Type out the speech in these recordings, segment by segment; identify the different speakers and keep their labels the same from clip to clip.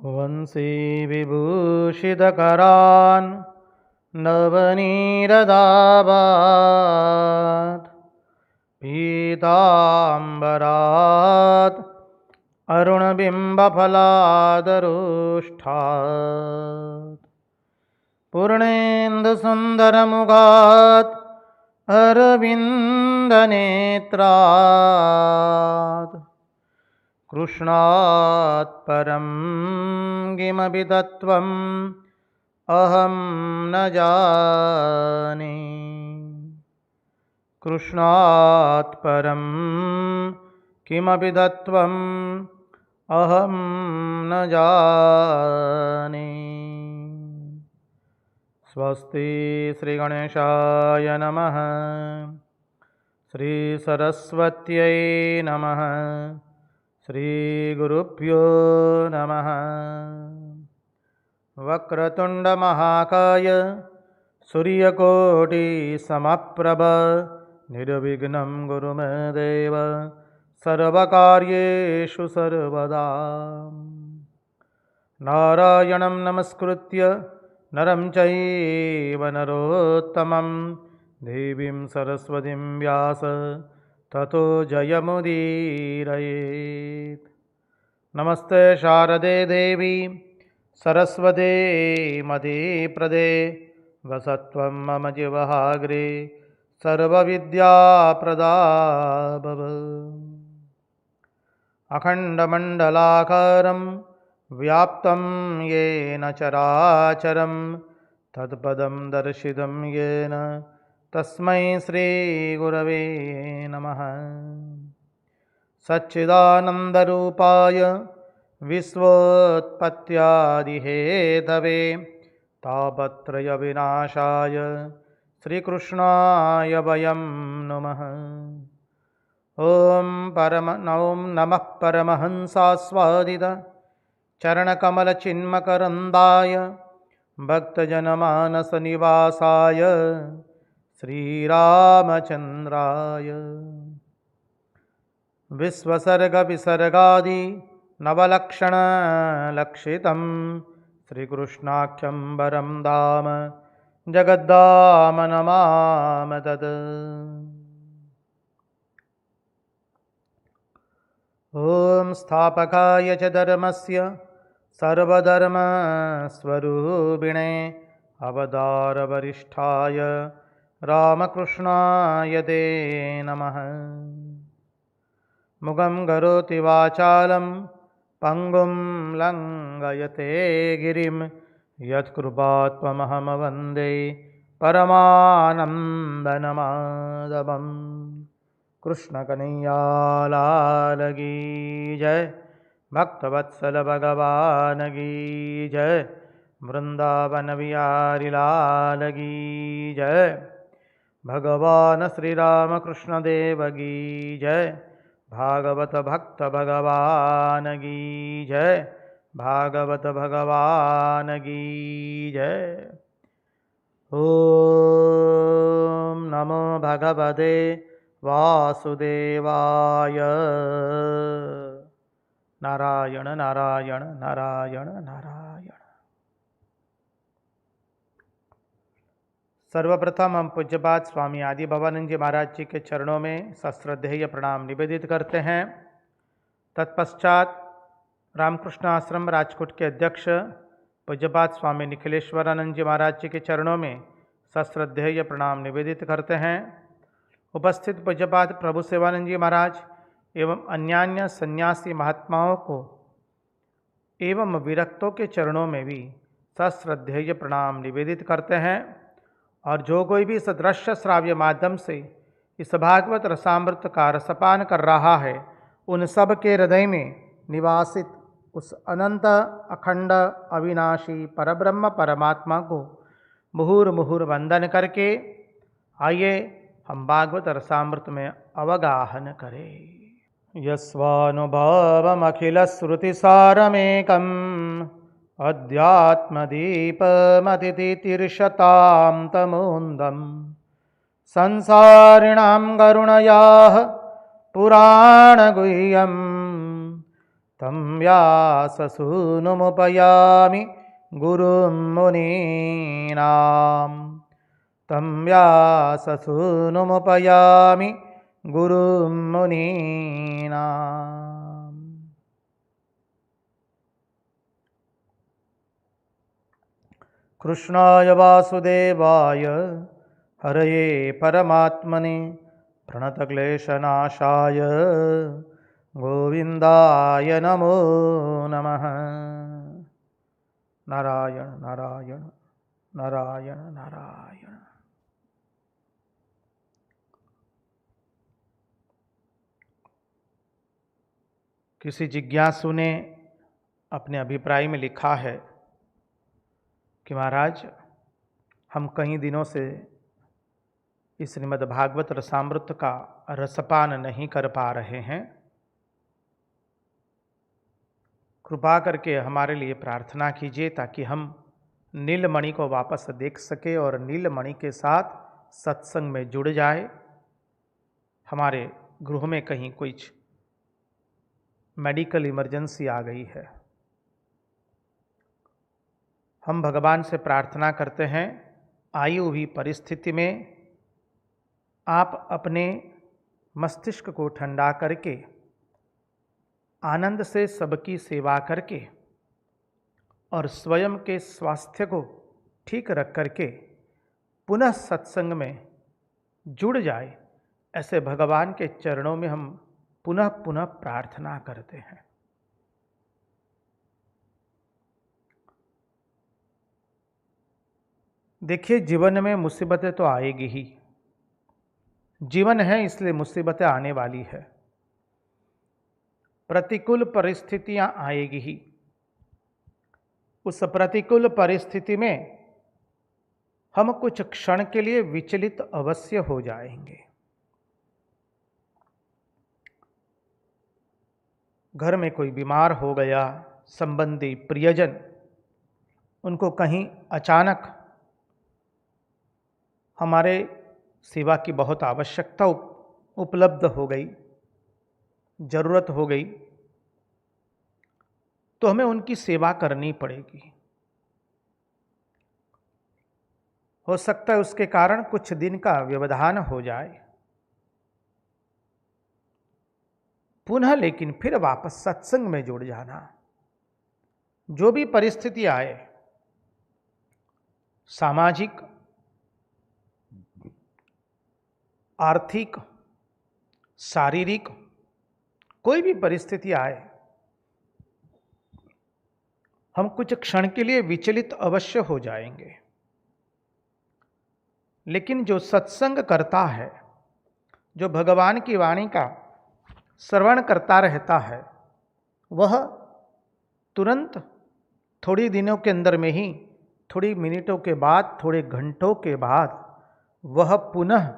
Speaker 1: वंशी विभूषितकरान् नवनीरदाभात् पीताम्बरात् अरुणबिम्बफलादरोष्ठात् पूर्णेन्दुसुन्दरमुखात् अरविन्दनेत्रात् कृष्णात् परं किमपि तत्त्वम् अहं न जाने। कृष्णात् परं किमपि तत्त्वम् अहं न जाने। स्वस्ति श्रीगणेशाय नमः। श्रीसरस्वत्यै नमः। श्रीगुरुभ्यो नमः। वक्रतुण्डमहाकाय सूर्यकोटिसमप्रभ निर्विघ्नं कुरु मे देव सर्वकार्येषु सर्वदा। नारायणं नमस्कृत्य नरं चैव नरोत्तमं देवीं सरस्वतीं व्यास ततो जयमुदीरयेत्। नमस्ते शारदे देवी सरस्वते मदीप्रदे वसत्वं मम जिह्वाग्रे सर्वविद्याप्रदा भव। अखण्डमण्डलाकारं व्याप्तं येन चराचरं तत्पदं दर्शितं येन तस्मै श्रीगुरवे नमः। सच्चिदानन्दरूपाय विश्वोत्पत्त्यादिहेतवे तापत्रयविनाशाय श्रीकृष्णाय वयं नुमः। ॐ नमः परमहंसास्वादित चरणकमलचिन्मकरन्दाय भक्तजनमानसनिवासाय श्रीरामचन्द्राय विश्वसर्गविसर्गादि नवलक्षणलक्षितं श्रीकृष्णाख्यं वरं धाम जगद्धाम नमामि तत्। ॐ स्थापकाय च धर्मस्य सर्वधर्मस्वरूपिणे अवतारवरिष्ठाय रामकृष्णाय ते नमः। मुखं करोति वाचालं पंगुं लङ्घयते गिरिं यत्कृपात्महं वन्दे परमानन्दमाधवम्। कृष्ण कन्हैया लाल की जय, भक्तवत्सल भगवान की जय, वृंदावन बिहारी लाल की जय, भगवान श्री राम कृष्ण देव की जय, भागवत भक्त भगवान की जय, भागवत भगवान की जय। ओम नमो भगवते वासुदेवाय। नारायण नारायण नारायण नारायण। सर्वप्रथम हम पूज्यपाद स्वामी आदि भवानंद जी महाराज जी के चरणों में सश्रद्धेय प्रणाम निवेदित करते हैं। तत्पश्चात रामकृष्ण आश्रम राजकोट के अध्यक्ष पूज्यपाद स्वामी निखिलेश्वरानंद जी महाराज जी के चरणों में सश्रद्धेय प्रणाम निवेदित करते हैं। उपस्थित पूज्यपाद प्रभु सेवानंद जी महाराज एवं अन्यान्य सन्यासी महात्माओं को एवं विरक्तों के चरणों में भी सश्रद्धेय प्रणाम निवेदित करते हैं। और जो कोई भी सदृश्य श्राव्य माध्यम से इस भागवत रसामृत का रसपान कर रहा है, उन सब के हृदय में निवासित उस अनंत अखंड अविनाशी परब्रह्म परमात्मा को मुहुर्मुहुर वंदन करके आइए हम भागवत रसामृत में अवगाहन करें। यस्वानुभावमखिलश्रुतिसारमेकम् अध्यात्मदीपमतितितिर्षतां तमोन्दं संसारिणां करुणयाः पुराणगुह्यं तं व्याससूनुमुपयामि गुरुं मुनीनां तं व्याससूनुमुपयामि गुरुं मुनीनाम्। कृष्णाय वासुदेवाय हरये परमात्मने प्रणतक्लेशनाशाय गोविन्दाय नमो नमः। नारायण नारायण नारायण नारायण। किसी जिज्ञासु ने अपने अभिप्राय में लिखा है कि महाराज, हम कई दिनों से इस श्रीमद् भागवत रसामृत का रसपान नहीं कर पा रहे हैं, कृपा करके हमारे लिए प्रार्थना कीजिए ताकि हम नीलमणि को वापस देख सके और नीलमणि के साथ सत्संग में जुड़ जाए। हमारे गृह में कहीं कुछ मेडिकल इमरजेंसी आ गई है। हम भगवान से प्रार्थना करते हैं, आई हुई परिस्थिति में आप अपने मस्तिष्क को ठंडा करके आनंद से सबकी सेवा करके और स्वयं के स्वास्थ्य को ठीक रख करके पुनः सत्संग में जुड़ जाए, ऐसे भगवान के चरणों में हम पुनः पुनः प्रार्थना करते हैं। देखिए, जीवन में मुसीबतें तो आएगी ही, जीवन है इसलिए मुसीबतें आने वाली है, प्रतिकूल परिस्थितियां आएगी ही। उस प्रतिकूल परिस्थिति में हम कुछ क्षण के लिए विचलित अवश्य हो जाएंगे। घर में कोई बीमार हो गया, संबंधी प्रियजन, उनको कहीं अचानक हमारे सेवा की बहुत आवश्यकता उपलब्ध हो गई, जरूरत हो गई, तो हमें उनकी सेवा करनी पड़ेगी। हो सकता है उसके कारण कुछ दिन का व्यवधान हो जाए, पुनः लेकिन फिर वापस सत्संग में जुड़ जाना। जो भी परिस्थिति आए, सामाजिक, आर्थिक, शारीरिक, कोई भी परिस्थिति आए, हम कुछ क्षण के लिए विचलित अवश्य हो जाएंगे। लेकिन जो सत्संग करता है, जो भगवान की वाणी का श्रवण करता रहता है, वह तुरंत थोड़ी दिनों के अंदर में ही, थोड़ी मिनटों के बाद, थोड़े घंटों के बाद वह पुनः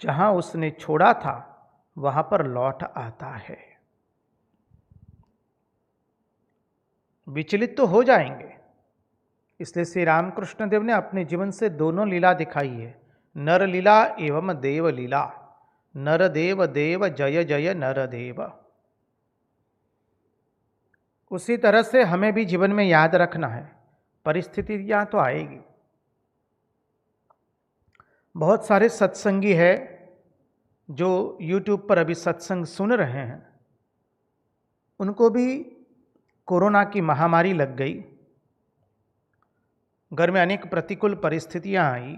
Speaker 1: जहां उसने छोड़ा था वहां पर लौट आता है। विचलित तो हो जाएंगे, इसलिए श्री रामकृष्ण देव ने अपने जीवन से दोनों लीला दिखाई है, नर लीला एवं देव लीला। नर देव देव जय जय नर देव। उसी तरह से हमें भी जीवन में याद रखना है, परिस्थितियां तो आएगी। बहुत सारे सत्संगी हैं जो YouTube पर अभी सत्संग सुन रहे हैं, उनको भी कोरोना की महामारी लग गई, घर में अनेक प्रतिकूल परिस्थितियां आई,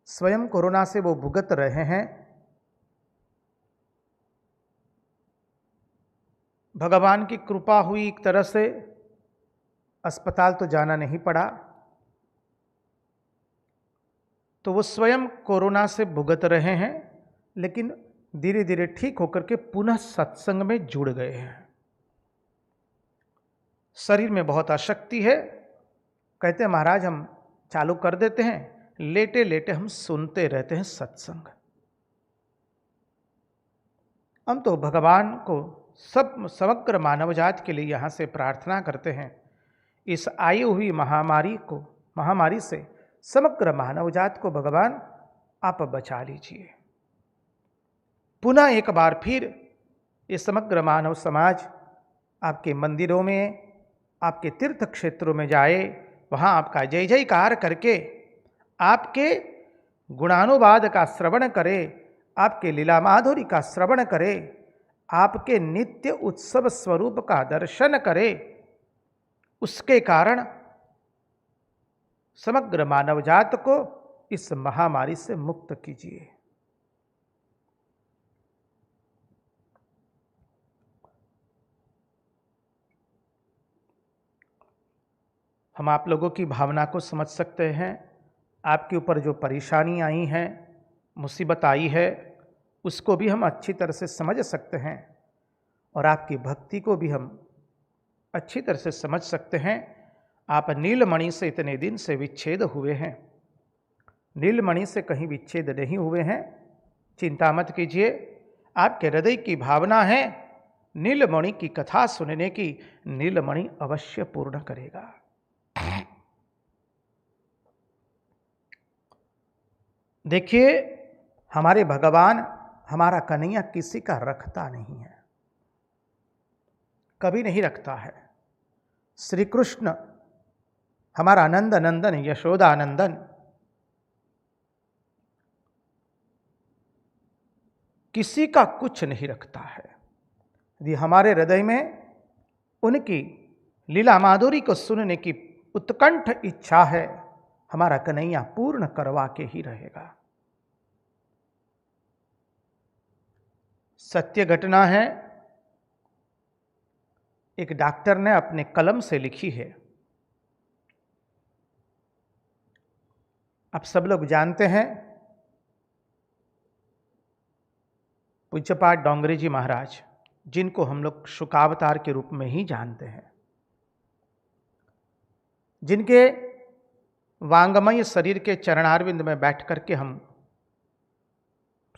Speaker 1: स्वयं कोरोना से वो भुगत रहे हैं। भगवान की कृपा हुई, एक तरह से अस्पताल तो जाना नहीं पड़ा, तो वो स्वयं कोरोना से भुगत रहे हैं, लेकिन धीरे धीरे ठीक होकर के पुनः सत्संग में जुड़ गए हैं। शरीर में बहुत अशक्ति है, कहते हैं महाराज हम चालू कर देते हैं, लेटे लेटे हम सुनते रहते हैं सत्संग। हम तो भगवान को समग्र मानव जाति के लिए यहाँ से प्रार्थना करते हैं, इस आई हुई महामारी से समग्र मानव जाति को भगवान आप बचा लीजिए। पुनः एक बार फिर ये समग्र मानव समाज आपके मंदिरों में, आपके तीर्थ क्षेत्रों में जाए, वहाँ आपका जय जयकार करके आपके गुणानुवाद का श्रवण करे, आपके लीला माधुरी का श्रवण करे, आपके नित्य उत्सव स्वरूप का दर्शन करे। उसके कारण समग्र मानव जात को इस महामारी से मुक्त कीजिए। हम आप लोगों की भावना को समझ सकते हैं। आपके ऊपर जो परेशानी आई है, मुसीबत आई है, उसको भी हम अच्छी तरह से समझ सकते हैं और आपकी भक्ति को भी हम अच्छी तरह से समझ सकते हैं। आप नीलमणि से इतने दिन से विच्छेद हुए हैं, नीलमणि से कहीं विच्छेद नहीं हुए हैं। चिंता मत कीजिए, आपके हृदय की भावना है नीलमणि की कथा सुनने की, नीलमणि अवश्य पूर्ण करेगा। देखिए, हमारे भगवान, हमारा कन्हैया किसी का रखता नहीं है, कभी नहीं रखता है। श्री कृष्ण हमारा नंद नंदन, यशोदा नंदन, किसी का कुछ नहीं रखता है। यदि हमारे हृदय में उनकी लीला माधुरी को सुनने की उत्कंठ इच्छा है, हमारा कन्हैया पूर्ण करवा के ही रहेगा। सत्य घटना है, एक डॉक्टर ने अपने कलम से लिखी है। आप सब लोग जानते हैं पूज्यपाद डोंगरे जी महाराज, जिनको हम लोग शुकावतार के रूप में ही जानते हैं, जिनके वांगमय शरीर के चरणारविंद में बैठ करके हम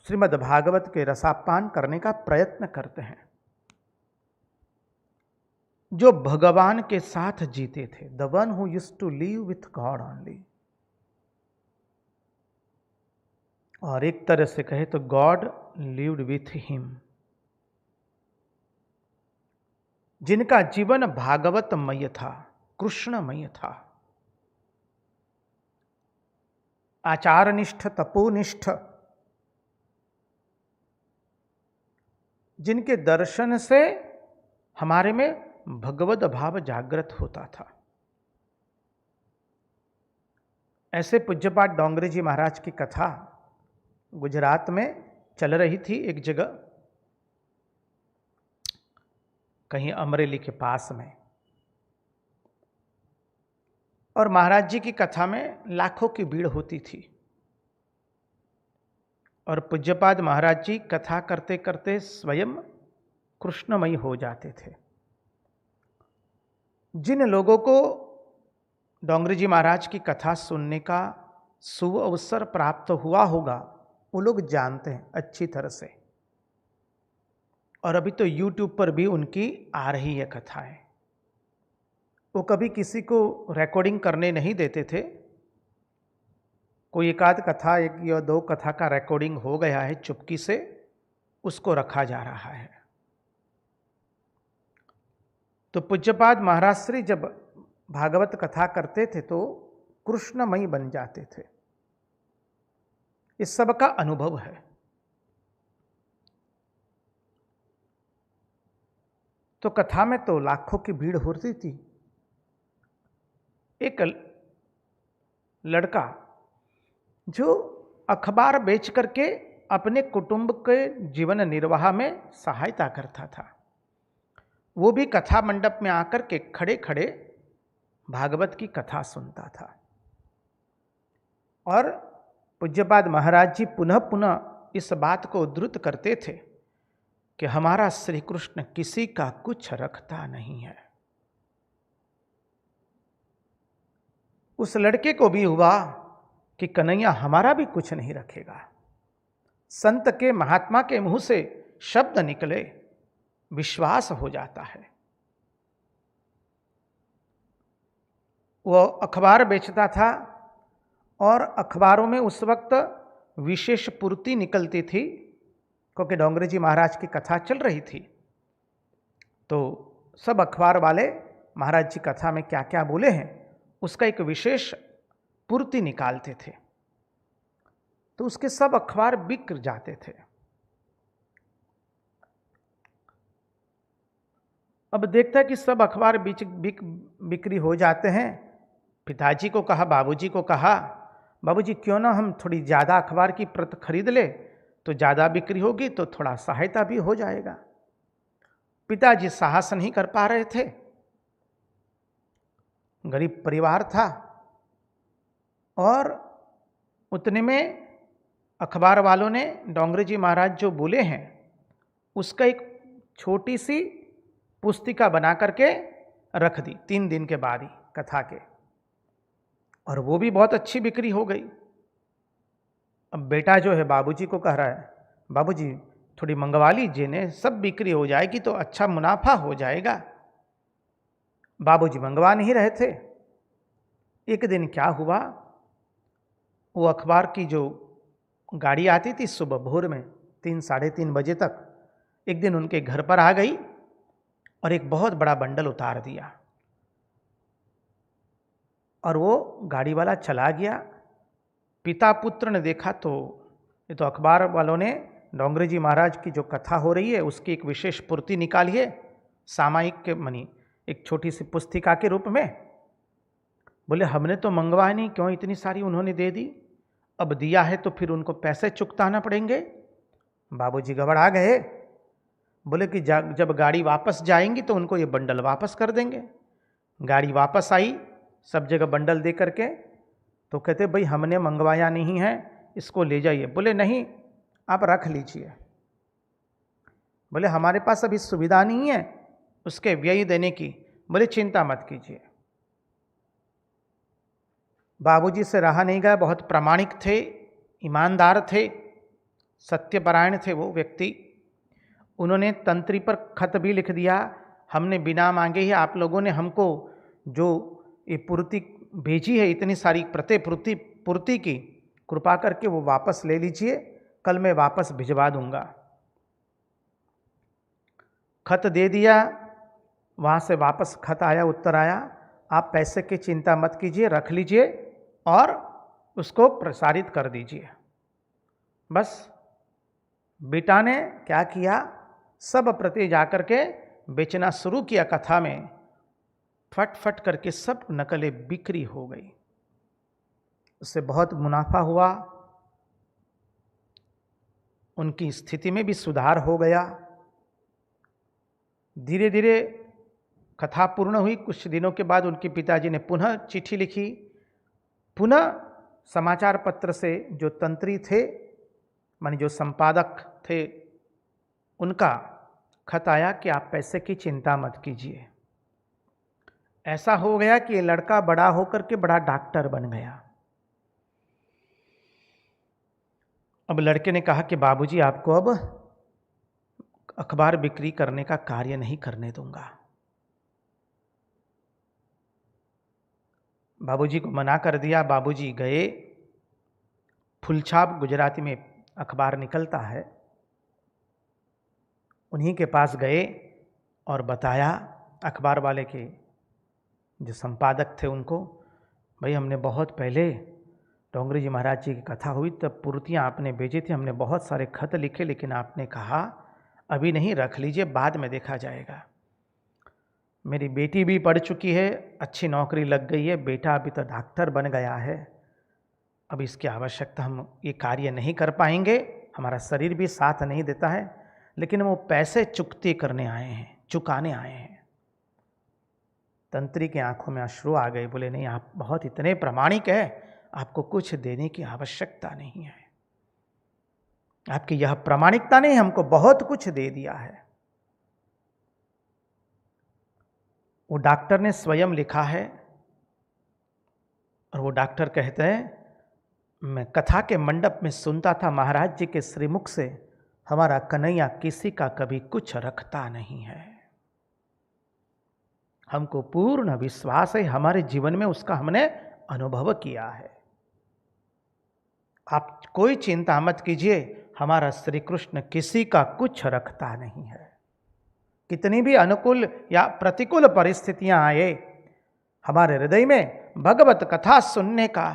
Speaker 1: श्रीमद् भागवत के रसापान करने का प्रयत्न करते हैं, जो भगवान के साथ जीते थे, the one who used to live with God only. और एक तरह से कहे तो गॉड लिव्ड विथ हिम, जिनका जीवन भागवतमय था, कृष्णमय था। आचारनिष्ठ, तपोनिष्ठ, जिनके दर्शन से हमारे में भगवत भाव जागृत होता था। ऐसे पूज्यपाद डोंगरे जी महाराज की कथा गुजरात में चल रही थी एक जगह, कहीं अमरेली के पास में, और महाराज जी की कथा में लाखों की भीड़ होती थी। और पूज्यपाद महाराज जी कथा करते करते स्वयं कृष्णमयी हो जाते थे। जिन लोगों को डोंगरे जी महाराज की कथा सुनने का शुभ अवसर प्राप्त हुआ होगा, वो लोग जानते हैं अच्छी तरह से। और अभी तो YouTube पर भी उनकी आ रही है कथाएं। वो कभी किसी को रिकॉर्डिंग करने नहीं देते थे। कोई एक आध कथा, एक या दो कथा का रिकॉर्डिंग हो गया है, चुपकी से उसको रखा जा रहा है। तो पूज्यपाद महाराज श्री जब भागवत कथा करते थे तो कृष्णमयी बन जाते थे। इस सब का अनुभव है। तो कथा में तो लाखों की भीड़ होती थी। एक लड़का जो अखबार बेच करके अपने कुटुंब के जीवन निर्वाह में सहायता करता था, वो भी कथा मंडप में आकर के खड़े खड़े भागवत की कथा सुनता था। और पूज्यपाद महाराज जी पुनः पुनः इस बात को उद्धृत करते थे कि हमारा श्री कृष्ण किसी का कुछ रखता नहीं है। उस लड़के को भी हुआ कि कन्हैया हमारा भी कुछ नहीं रखेगा। संत के, महात्मा के मुंह से शब्द निकले, विश्वास हो जाता है। वो अखबार बेचता था और अखबारों में उस वक्त विशेष पूर्ति निकलती थी, क्योंकि डोंगरे जी महाराज की कथा चल रही थी। तो सब अखबार वाले महाराज जी कथा में क्या क्या बोले हैं उसका एक विशेष पूर्ति निकालते थे, तो उसके सब अखबार बिक जाते थे। अब देखता है कि सब अखबार बिक्री हो जाते हैं। पिताजी को कहा, बाबूजी को कहा, बाबूजी क्यों ना हम थोड़ी ज़्यादा अखबार की प्रत खरीद ले, तो ज़्यादा बिक्री होगी तो थोड़ा सहायता भी हो जाएगा। पिताजी साहस नहीं कर पा रहे थे, गरीब परिवार था, और उतने में अखबार वालों ने डोंगरे जी महाराज जो बोले हैं उसका एक छोटी सी पुस्तिका बना करके रख दी 3 दिन के बाद ही कथा के, और वो भी बहुत अच्छी बिक्री हो गई। अब बेटा जो है बाबूजी को कह रहा है, बाबूजी थोड़ी मंगवा लीजिए ने, सब बिक्री हो जाएगी तो अच्छा मुनाफा हो जाएगा। बाबूजी मंगवा नहीं रहे थे। एक दिन क्या हुआ, वो अखबार की जो गाड़ी आती थी सुबह भोर में 3 साढ़े 3 बजे तक, एक दिन उनके घर पर आ गई और एक बहुत बड़ा बंडल उतार दिया, और वो गाड़ी वाला चला गया। पिता पुत्र ने देखा तो ये तो अखबार वालों ने डोंगरे जी महाराज की जो कथा हो रही है उसकी एक विशेष पूर्ति निकाली है, सामायिक के मनी एक छोटी सी पुस्तिका के रूप में। बोले हमने तो मंगवाया नहीं, क्यों इतनी सारी उन्होंने दे दी, अब दिया है तो फिर उनको पैसे चुकताना पड़ेंगे। बाबूजी घबरा गए, बोले कि जब गाड़ी वापस जाएंगी तो उनको ये बंडल वापस कर देंगे। गाड़ी वापस आई, सब जगह बंडल दे करके, तो कहते भाई हमने मंगवाया नहीं है, इसको ले जाइए। बोले नहीं, आप रख लीजिए। बोले हमारे पास अभी सुविधा नहीं है उसके व्यय देने की। बोले चिंता मत कीजिए। बाबूजी से रहा नहीं गया, बहुत प्रामाणिक थे, ईमानदार थे, सत्यपरायण थे वो व्यक्ति। उन्होंने तंत्री पर खत भी लिख दिया, हमने बिना मांगे ही आप लोगों ने हमको जो ये पूर्ति भेजी है, इतनी सारी पूर्ति की, कृपा करके वो वापस ले लीजिए, कल मैं वापस भिजवा दूंगा। खत दे दिया, वहाँ से वापस खत आया, उत्तर आया, आप पैसे की चिंता मत कीजिए, रख लीजिए और उसको प्रसारित कर दीजिए। बस बेटा ने क्या किया, सब प्रति जाकर के बेचना शुरू किया। कथा में फट फट करके सब नकलें बिक्री हो गई, उससे बहुत मुनाफा हुआ, उनकी स्थिति में भी सुधार हो गया। धीरे धीरे कथा पूर्ण हुई। कुछ दिनों के बाद उनके पिताजी ने पुनः चिट्ठी लिखी, पुनः समाचार पत्र से जो तंत्री थे, माने जो संपादक थे, उनका खत आया कि आप पैसे की चिंता मत कीजिए। ऐसा हो गया कि ये लड़का बड़ा होकर के बड़ा डॉक्टर बन गया। अब लड़के ने कहा कि बाबूजी आपको अब अखबार बिक्री करने का कार्य नहीं करने दूंगा। बाबूजी को मना कर दिया। बाबूजी गए, फुलछाप गुजराती में अखबार निकलता है, उन्हीं के पास गए और बताया अखबार वाले के जो संपादक थे उनको, भाई हमने बहुत पहले डोंगरे जी महाराज जी की कथा हुई तब पूर्तियाँ आपने भेजी थी, हमने बहुत सारे खत लिखे, लेकिन आपने कहा अभी नहीं, रख लीजिए, बाद में देखा जाएगा। मेरी बेटी भी पढ़ चुकी है, अच्छी नौकरी लग गई है, बेटा अभी तो डॉक्टर बन गया है, अब इसकी आवश्यकता, हम ये कार्य नहीं कर पाएंगे, हमारा शरीर भी साथ नहीं देता है, लेकिन वो पैसे चुकती करने आए हैं, चुकाने आए हैं। तंत्री की आंखों में अश्रु आ गए। बोले नहीं, आप बहुत इतने प्रामाणिक है, आपको कुछ देने की आवश्यकता नहीं है, आपकी यह प्रामाणिकता ने हमको बहुत कुछ दे दिया है। वो डॉक्टर ने स्वयं लिखा है, और वो डॉक्टर कहते हैं, मैं कथा के मंडप में सुनता था महाराज जी के श्रीमुख से, हमारा कन्हैया किसी का कभी कुछ रखता नहीं है। हमको पूर्ण विश्वास है, हमारे जीवन में उसका हमने अनुभव किया है। आप कोई चिंता मत कीजिए, हमारा श्री कृष्ण किसी का कुछ रखता नहीं है, कितनी भी अनुकूल या प्रतिकूल परिस्थितियां आए, हमारे हृदय में भगवत कथा सुनने का,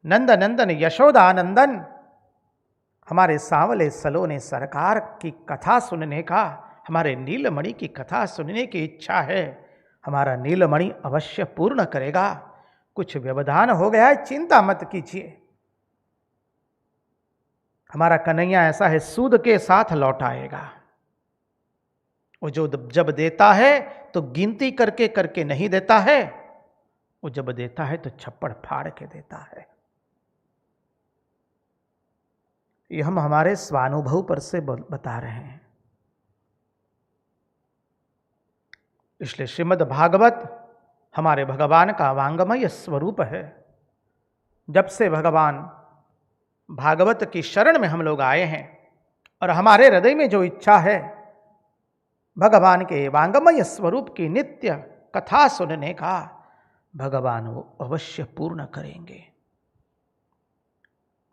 Speaker 1: नंद नंदन यशोदा नंदन हमारे सांवले सलोने सरकार की कथा सुनने का, हमारे नीलमणि की कथा सुनने की इच्छा है। हमारा नीलमणि अवश्य पूर्ण करेगा। कुछ व्यवधान हो गया है, चिंता मत कीजिए। हमारा कन्हैया ऐसा है, सूद के साथ लौट आएगा। वो जो जब देता है तो गिनती करके करके नहीं देता है, वो जब देता है तो छप्पड़ फाड़ के देता है। ये हम हमारे स्वानुभव पर से बता रहे हैं। इसलिए श्रीमद् भागवत हमारे भगवान का वांगमय स्वरूप है। जब से भगवान भागवत की शरण में हम लोग आए हैं और हमारे हृदय में जो इच्छा है भगवान के वांगमय स्वरूप की नित्य कथा सुनने का, भगवान वो अवश्य पूर्ण करेंगे।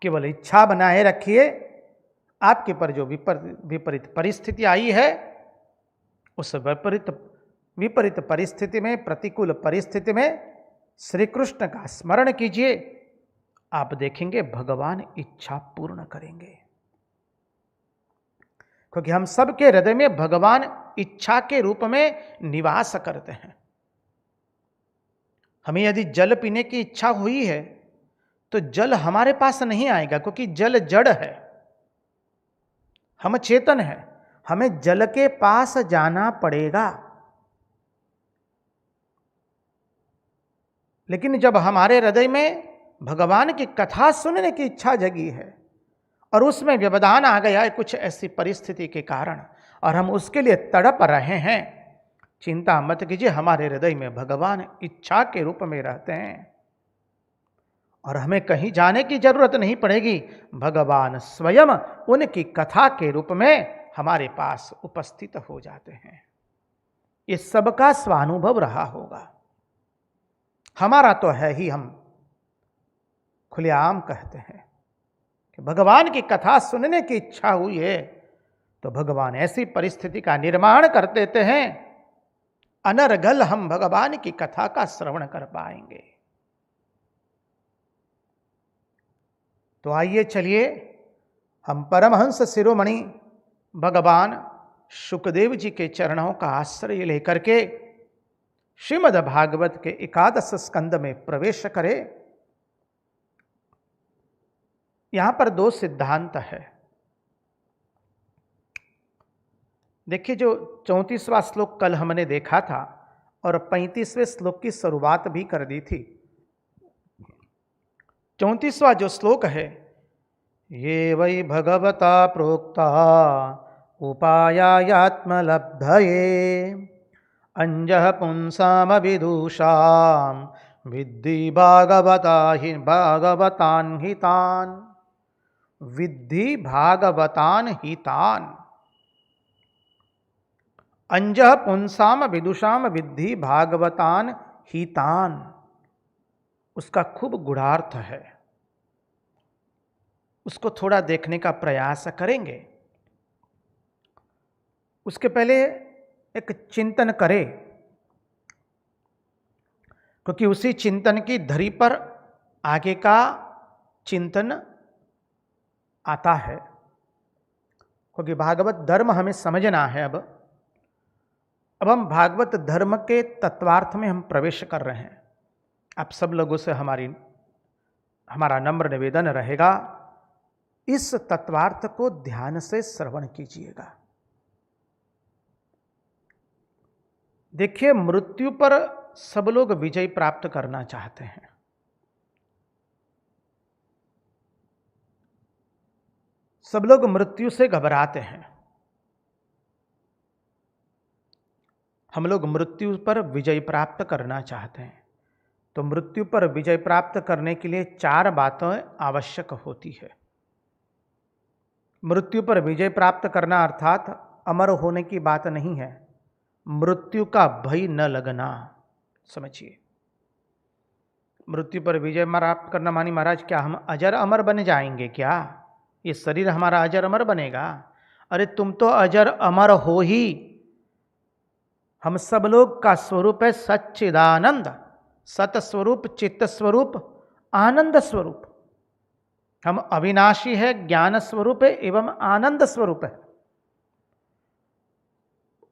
Speaker 1: केवल इच्छा बनाए रखिए। आपके पर जो विपरीत परिस्थिति आई है, उस विपरीत परिस्थिति में, प्रतिकूल परिस्थिति में श्री कृष्ण का स्मरण कीजिए। आप देखेंगे भगवान इच्छा पूर्ण करेंगे। क्योंकि हम सबके हृदय में भगवान इच्छा के रूप में निवास करते हैं। हमें यदि जल पीने की इच्छा हुई है तो जल हमारे पास नहीं आएगा, क्योंकि जल जड़ है, हम चेतन हैं। हमें जल के पास जाना पड़ेगा। लेकिन जब हमारे हृदय में भगवान की कथा सुनने की इच्छा जगी है और उसमें व्यवधान आ गया है कुछ ऐसी परिस्थिति के कारण, और हम उसके लिए तड़प रहे हैं, चिंता मत कीजिए। हमारे हृदय में भगवान इच्छा के रूप में रहते हैं और हमें कहीं जाने की जरूरत नहीं पड़ेगी। भगवान स्वयं उनकी कथा के रूप में हमारे पास उपस्थित हो जाते हैं। ये सबका स्वानुभव रहा होगा। हमारा तो है ही, हम खुलेआम कहते हैं कि भगवान की कथा सुनने की इच्छा हुई है तो भगवान ऐसी परिस्थिति का निर्माण कर देते हैं, अनर्गल हम भगवान की कथा का श्रवण कर पाएंगे। तो आइए चलिए हम परमहंस शिरोमणि भगवान शुकदेव जी के चरणों का आश्रय लेकर के श्रीमद् भागवत के 11 स्कंद में प्रवेश करें। यहां पर 2 सिद्धांत है। देखिए, जो 34वां श्लोक कल हमने देखा था और 35वें श्लोक की शुरुआत भी कर दी थी। 34वां जो श्लोक है, ये वै भगवता प्रोक्ता उपायात्मलब्धये अंजः पुंसाम विदुषाम विद्धि भागवतान हितान। विद्धि भागवतान हितान। अंजः पुंसाम विदुषाम विद्धि भागवतान हितान। उसका खूब गूढ़ार्थ है, उसको थोड़ा देखने का प्रयास करेंगे। उसके पहले एक चिंतन करें, क्योंकि उसी चिंतन की धरी पर आगे का चिंतन आता है। क्योंकि भागवत धर्म हमें समझना है। अब हम भागवत धर्म के तत्वार्थ में हम प्रवेश कर रहे हैं। आप सब लोगों से हमारा नम्र निवेदन रहेगा, इस तत्वार्थ को ध्यान से श्रवण कीजिएगा। देखिए, मृत्यु पर सब लोग विजय प्राप्त करना चाहते हैं। सब लोग मृत्यु से घबराते हैं। हम लोग मृत्यु पर विजय प्राप्त करना चाहते हैं। तो मृत्यु पर विजय प्राप्त करने के लिए 4 बातें आवश्यक होती है। मृत्यु पर विजय प्राप्त करना अर्थात अमर होने की बात नहीं है, मृत्यु का भय न लगना। समझिए, मृत्यु पर विजय प्राप्त करना मानी महाराज क्या हम अजर अमर बन जाएंगे क्या? ये शरीर हमारा अजर अमर बनेगा? अरे तुम तो अजर अमर हो ही, हम सब लोग का स्वरूप है सच्चिदानंद, सत स्वरूप, चित्त स्वरूप, आनंद स्वरूप। हम अविनाशी है, ज्ञान स्वरूप है एवं आनंद स्वरूप है।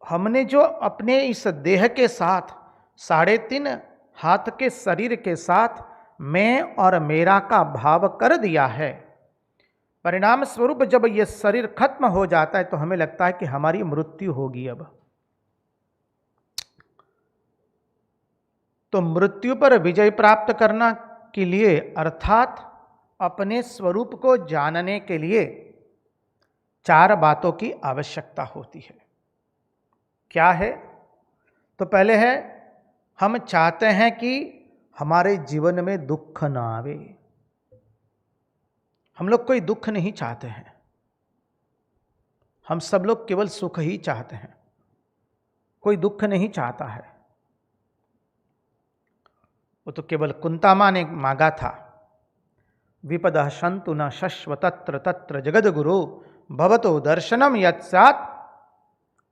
Speaker 1: हमने जो अपने इस देह के साथ 3.5 हाथ के शरीर के साथ मैं और मेरा का भाव कर दिया है, परिणाम स्वरूप जब यह शरीर खत्म हो जाता है तो हमें लगता है कि हमारी मृत्यु होगी। अब तो मृत्यु पर विजय प्राप्त करना के लिए अर्थात अपने स्वरूप को जानने के लिए 4 बातों की आवश्यकता होती है। क्या है? तो पहले है, हम चाहते हैं कि हमारे जीवन में दुख ना आवे। हम लोग कोई दुख नहीं चाहते हैं, हम सब लोग केवल सुख ही चाहते हैं, कोई दुख नहीं चाहता है। वो तो केवल कुंता मां ने मांगा था, विपदः सन्तु न शश्व तत्र तत्र जगद्गुरु भवतो दर्शनम यत्स्यात्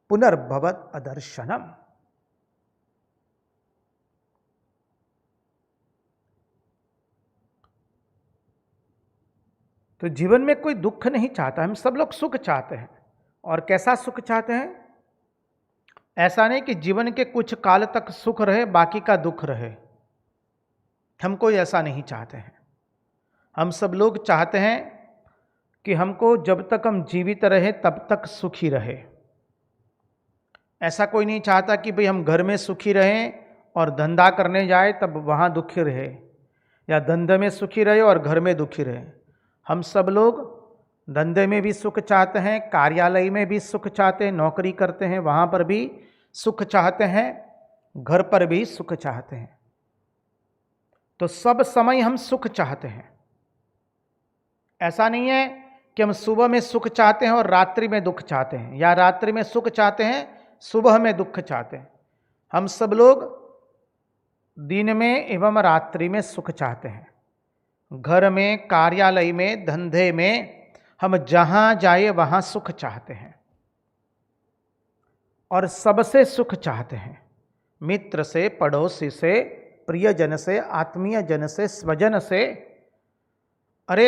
Speaker 1: पुनर्भवत अदर्शनम। तो जीवन में कोई दुख नहीं चाहता, हम सब लोग सुख चाहते हैं। और कैसा सुख चाहते हैं? ऐसा नहीं कि जीवन के कुछ काल तक सुख रहे बाकी का दुख रहे, हम कोई ऐसा नहीं चाहते हैं। हम सब लोग चाहते हैं कि हमको जब तक हम जीवित रहे तब तक सुखी रहे। ऐसा कोई नहीं चाहता कि भाई हम घर में सुखी रहें और धंधा करने जाए तब वहाँ दुखी रहे, या धंधे में सुखी रहे और घर में दुखी रहे। हम सब लोग धंधे में भी सुख चाहते हैं, कार्यालय में भी सुख चाहते हैं, नौकरी करते हैं वहाँ पर भी सुख चाहते हैं, घर पर भी सुख चाहते हैं। तो सब समय हम सुख चाहते हैं। ऐसा नहीं है कि हम सुबह में सुख चाहते हैं और रात्रि में दुख चाहते हैं, या रात्रि में सुख चाहते हैं सुबह में दुख चाहते हैं। हम सब लोग दिन में एवं रात्रि में सुख चाहते हैं। घर में, कार्यालय में, धंधे में, हम जहां जाए वहां सुख चाहते हैं और सबसे सुख चाहते हैं। मित्र से, पड़ोसी से, प्रियजन से, आत्मीय जन से, स्वजन से, अरे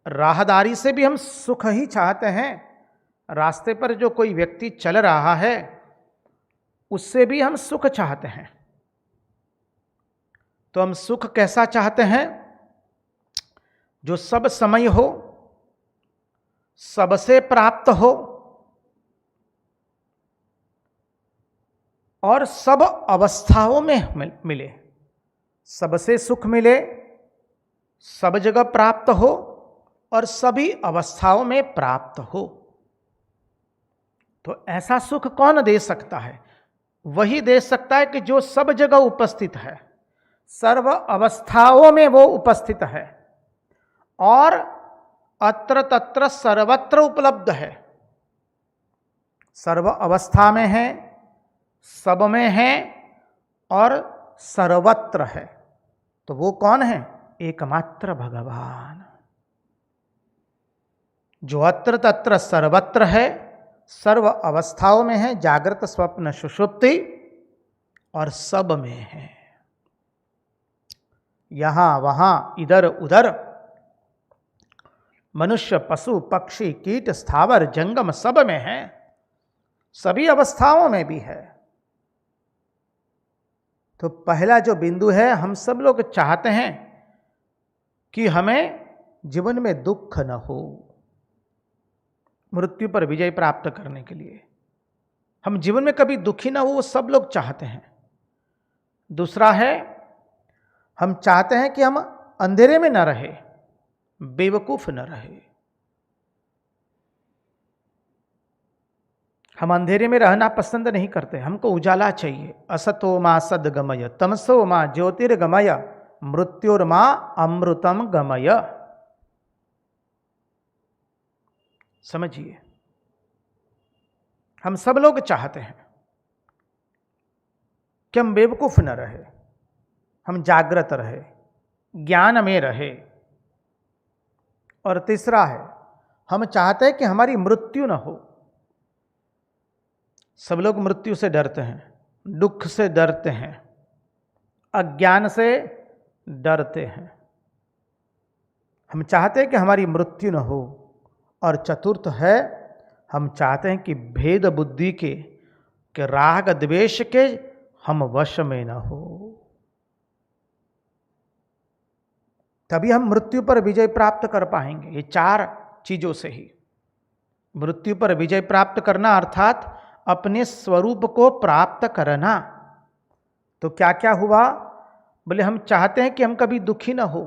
Speaker 1: राहदारी से भी हम सुख ही चाहते हैं। रास्ते पर जो कोई व्यक्ति चल रहा है उससे भी हम सुख चाहते हैं। तो हम सुख कैसा चाहते हैं? जो सब समय हो, सबसे प्राप्त हो और सब अवस्थाओं में मिले। सबसे सुख मिले, सब जगह प्राप्त हो और सभी अवस्थाओं में प्राप्त हो। तो ऐसा सुख कौन दे सकता है? वही दे सकता है कि जो सब जगह उपस्थित है, सर्व अवस्थाओं में वो उपस्थित है और अत्र तत्र सर्वत्र उपलब्ध है। सर्व अवस्था में है, सब में है और सर्वत्र है। तो वो कौन है? एकमात्र भगवान, जो अत्र तत्र सर्वत्र है, सर्व अवस्थाओं में है, जागृत स्वप्न सुषुप्ति और सब में है। यहां वहां इधर उधर, मनुष्य, पशु, पक्षी, कीट, स्थावर, जंगम सब में है, सभी अवस्थाओं में भी है। तो पहला जो बिंदु है, हम सब लोग चाहते हैं कि हमें जीवन में दुख न हो। मृत्यु पर विजय प्राप्त करने के लिए हम जीवन में कभी दुखी ना हो, वो सब लोग चाहते हैं। दूसरा है, हम चाहते हैं कि हम अंधेरे में न रहे, बेवकूफ न रहे। हम अंधेरे में रहना पसंद नहीं करते, हमको उजाला चाहिए। असतो मा सद्गमय, तमसो मा ज्योतिर्गमय, मृत्युर्मा अमृतम गमय। समझिए, हम सब लोग चाहते हैं कि हम बेवकूफ न रहे, हम जागृत रहे, ज्ञान में रहे। और तीसरा है, हम चाहते हैं कि हमारी मृत्यु न हो। सब लोग मृत्यु से डरते हैं, दुख से डरते हैं, अज्ञान से डरते हैं। हम चाहते हैं कि हमारी मृत्यु न हो। और चतुर्थ है, हम चाहते हैं कि भेद बुद्धि के राग द्वेष के हम वश में न हो। तभी हम मृत्यु पर विजय प्राप्त कर पाएंगे। ये चार चीजों से ही मृत्यु पर विजय प्राप्त करना, अर्थात अपने स्वरूप को प्राप्त करना। तो क्या क्या हुआ? बोले हम चाहते हैं कि हम कभी दुखी ना हो।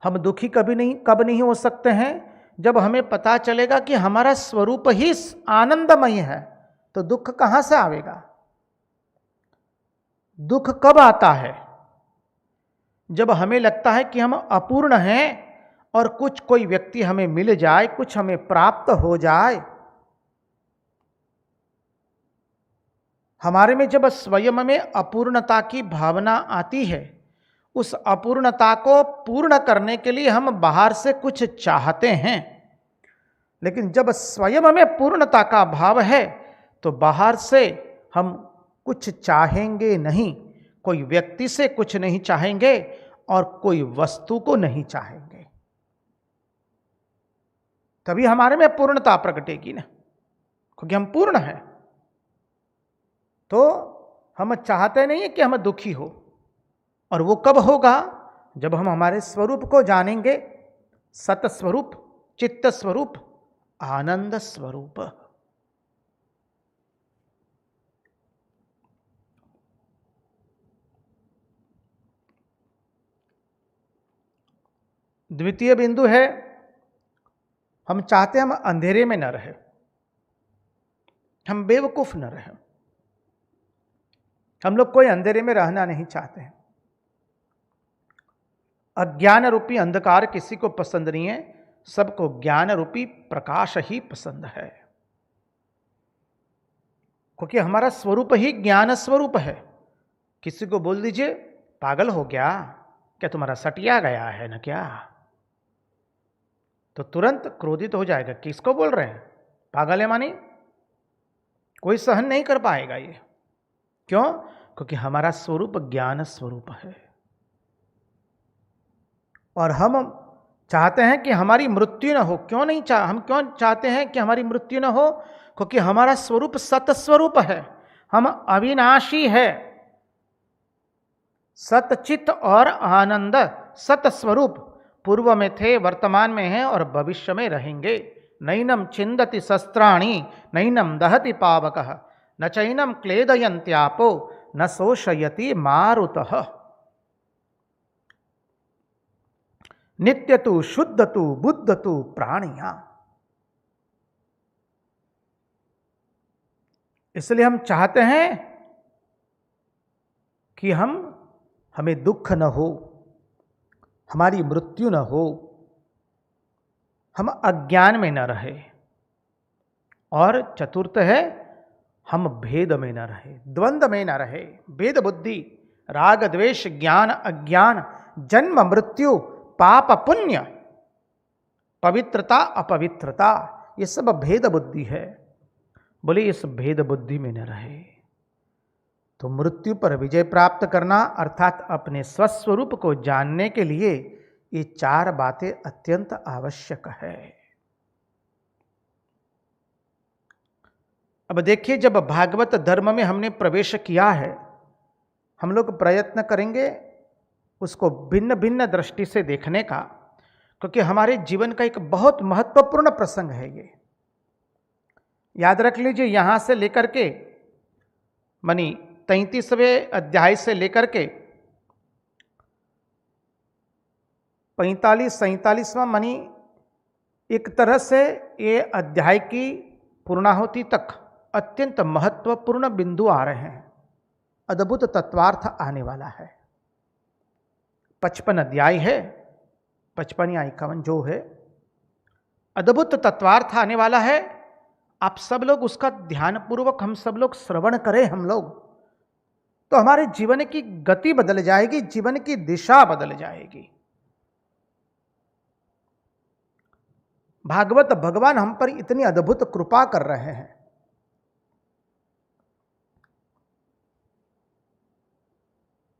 Speaker 1: हम दुखी कब नहीं हो सकते हैं? जब हमें पता चलेगा कि हमारा स्वरूप ही आनंदमय है। तो दुख कहां से आवेगा? दुख कब आता है? जब हमें लगता है कि हम अपूर्ण हैं और कोई व्यक्ति हमें मिल जाए, कुछ हमें प्राप्त हो जाए। हमारे में जब स्वयं में अपूर्णता की भावना आती है, उस अपूर्णता को पूर्ण करने के लिए हम बाहर से कुछ चाहते हैं। लेकिन जब स्वयं में पूर्णता का भाव है तो बाहर से हम कुछ चाहेंगे नहीं। कोई व्यक्ति से कुछ नहीं चाहेंगे और कोई वस्तु को नहीं चाहेंगे। तभी हमारे में पूर्णता प्रकटेगी ना, क्योंकि हम पूर्ण हैं। तो हम चाहते नहीं है कि हम दुखी हो। और वो कब होगा? जब हम हमारे स्वरूप को जानेंगे, सत स्वरूप, चित्त स्वरूप, आनंद स्वरूप। द्वितीय बिंदु है, हम चाहते हैं हम अंधेरे में न रहे, हम बेवकूफ न रहे। हम लोग कोई अंधेरे में रहना नहीं चाहते हैं। अज्ञान रूपी अंधकार किसी को पसंद नहीं है, सबको ज्ञान रूपी प्रकाश ही पसंद है। क्योंकि हमारा स्वरूप ही ज्ञान स्वरूप है। किसी को बोल दीजिए पागल हो गया, क्या तुम्हारा सटिया गया है ना क्या, तो तुरंत क्रोधित हो जाएगा। किसको बोल रहे हैं? पागल है मानी? कोई सहन नहीं कर पाएगा ये। क्यों? क्योंकि हमारा स्वरूप ज्ञान स्वरूप है। और हम चाहते हैं कि हमारी मृत्यु न हो। हम क्यों चाहते हैं कि हमारी मृत्यु न हो? क्योंकि हमारा स्वरूप सत स्वरूप है, हम अविनाशी है। सतचित और आनंद सत स्वरूप पूर्व में थे, वर्तमान में हैं और भविष्य में रहेंगे। नैनम छिंदति शस्त्राणि नैनम दहति पावकः न चैनम क्लेदयन्त्यापो न शोषयति मारुतः। नित्यतु शुद्धतु बुद्धतु प्राणिया। इसलिए हम चाहते हैं कि हमें दुख न हो, हमारी मृत्यु न हो, हम अज्ञान में न रहे। और चतुर्थ है, हम भेद में न रहे, द्वंद्व में न रहे। भेद बुद्धि, राग द्वेष, ज्ञान अज्ञान, जन्म मृत्यु, पाप पुण्य, पवित्रता अपवित्रता, ये सब भेद बुद्धि है। बोले इस भेद बुद्धि में न रहे। तो मृत्यु पर विजय प्राप्त करना अर्थात अपने स्वस्वरूप को जानने के लिए ये चार बातें अत्यंत आवश्यक है। अब देखिए, जब भागवत धर्म में हमने प्रवेश किया है, हम लोग प्रयत्न करेंगे उसको भिन्न भिन्न दृष्टि से देखने का, क्योंकि हमारे जीवन का एक बहुत महत्वपूर्ण प्रसंग है ये। याद रख लीजिए, यहां से लेकर के मानी 33वें अध्याय से लेकर के 45-47वां मानी एक तरह से ये अध्याय की पूर्णाहुति तक अत्यंत महत्वपूर्ण बिंदु आ रहे हैं। अद्भुत तत्वार्थ आने वाला है। 55 अध्याय है, 55 या 51 जो है, अद्भुत तत्वार्थ आने वाला है। आप सब लोग उसका ध्यानपूर्वक हम सब लोग श्रवण करें, हम लोग तो हमारे जीवन की गति बदल जाएगी, जीवन की दिशा बदल जाएगी। भागवत भगवान हम पर इतनी अद्भुत कृपा कर रहे हैं।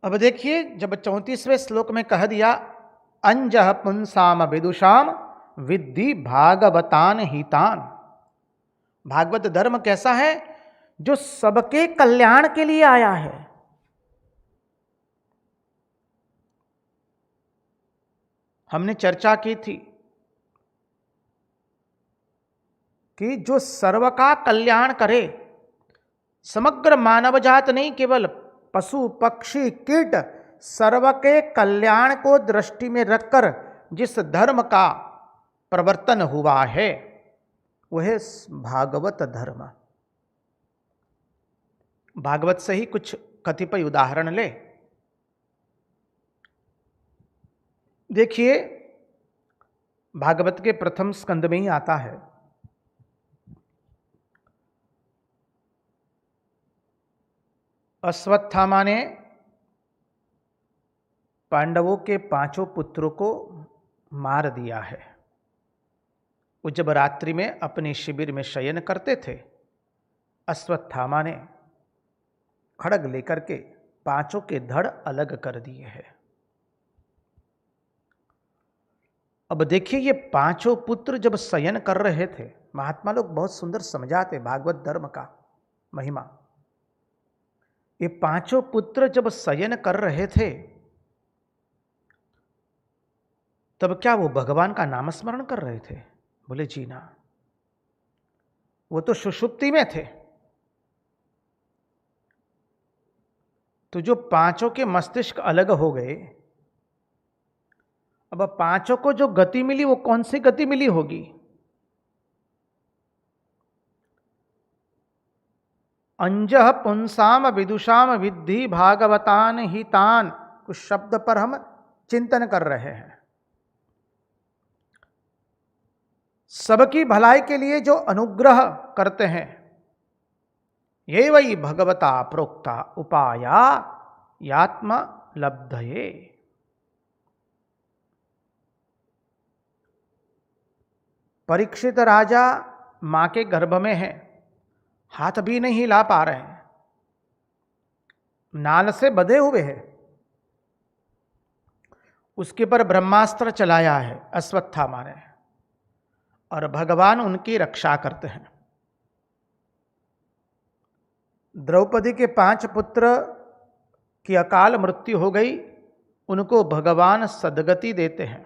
Speaker 1: अब देखिए, जब 34वें श्लोक में कह दिया अंजः पुंसाम विदुषाम विद्धि भागवतान हितान। भागवत धर्म कैसा है? जो सबके कल्याण के लिए आया है। हमने चर्चा की थी कि जो सर्व का कल्याण करे, समग्र मानव जात नहीं, केवल पशु पक्षी कीट, सर्व के कल्याण को दृष्टि में रखकर जिस धर्म का प्रवर्तन हुआ है वह भागवत धर्म। भागवत से ही कुछ कतिपय उदाहरण ले। देखिए, भागवत के प्रथम स्कंद में ही आता है, अश्वत्थामा ने पांडवों के 5 पुत्रों को मार दिया है। वो जब रात्रि में अपने शिविर में शयन करते थे, अश्वत्थामा ने खड्ग लेकर के 5 के धड़ अलग कर दिए हैं। अब देखिए, ये 5 पुत्र जब शयन कर रहे थे, महात्मा लोग बहुत सुंदर समझाते भागवत धर्म का महिमा। ये 5 पुत्र जब शयन कर रहे थे, तब क्या वो भगवान का नामस्मरण कर रहे थे? बोले जी ना, वो तो सुषुप्ति में थे। तो जो 5 के मस्तिष्क अलग हो गए, अब 5 को जो गति मिली वो कौन सी गति मिली होगी? अंजः पुंसाम विदुषाम विद्धि भागवतान हितान। कुछ शब्द पर हम चिंतन कर रहे हैं। सबकी भलाई के लिए जो अनुग्रह करते हैं, ये वही भगवता प्रोक्ता उपाया यात्म लब्धये। परीक्षित राजा मां के गर्भ में है, हाथ भी नहीं हिला पा रहे हैं, नाल से बंधे हुए हैं। उसके पर ब्रह्मास्त्र चलाया है अश्वत्थामा ने, और भगवान उनकी रक्षा करते हैं। द्रौपदी के 5 पुत्र की अकाल मृत्यु हो गई, उनको भगवान सद्गति देते हैं।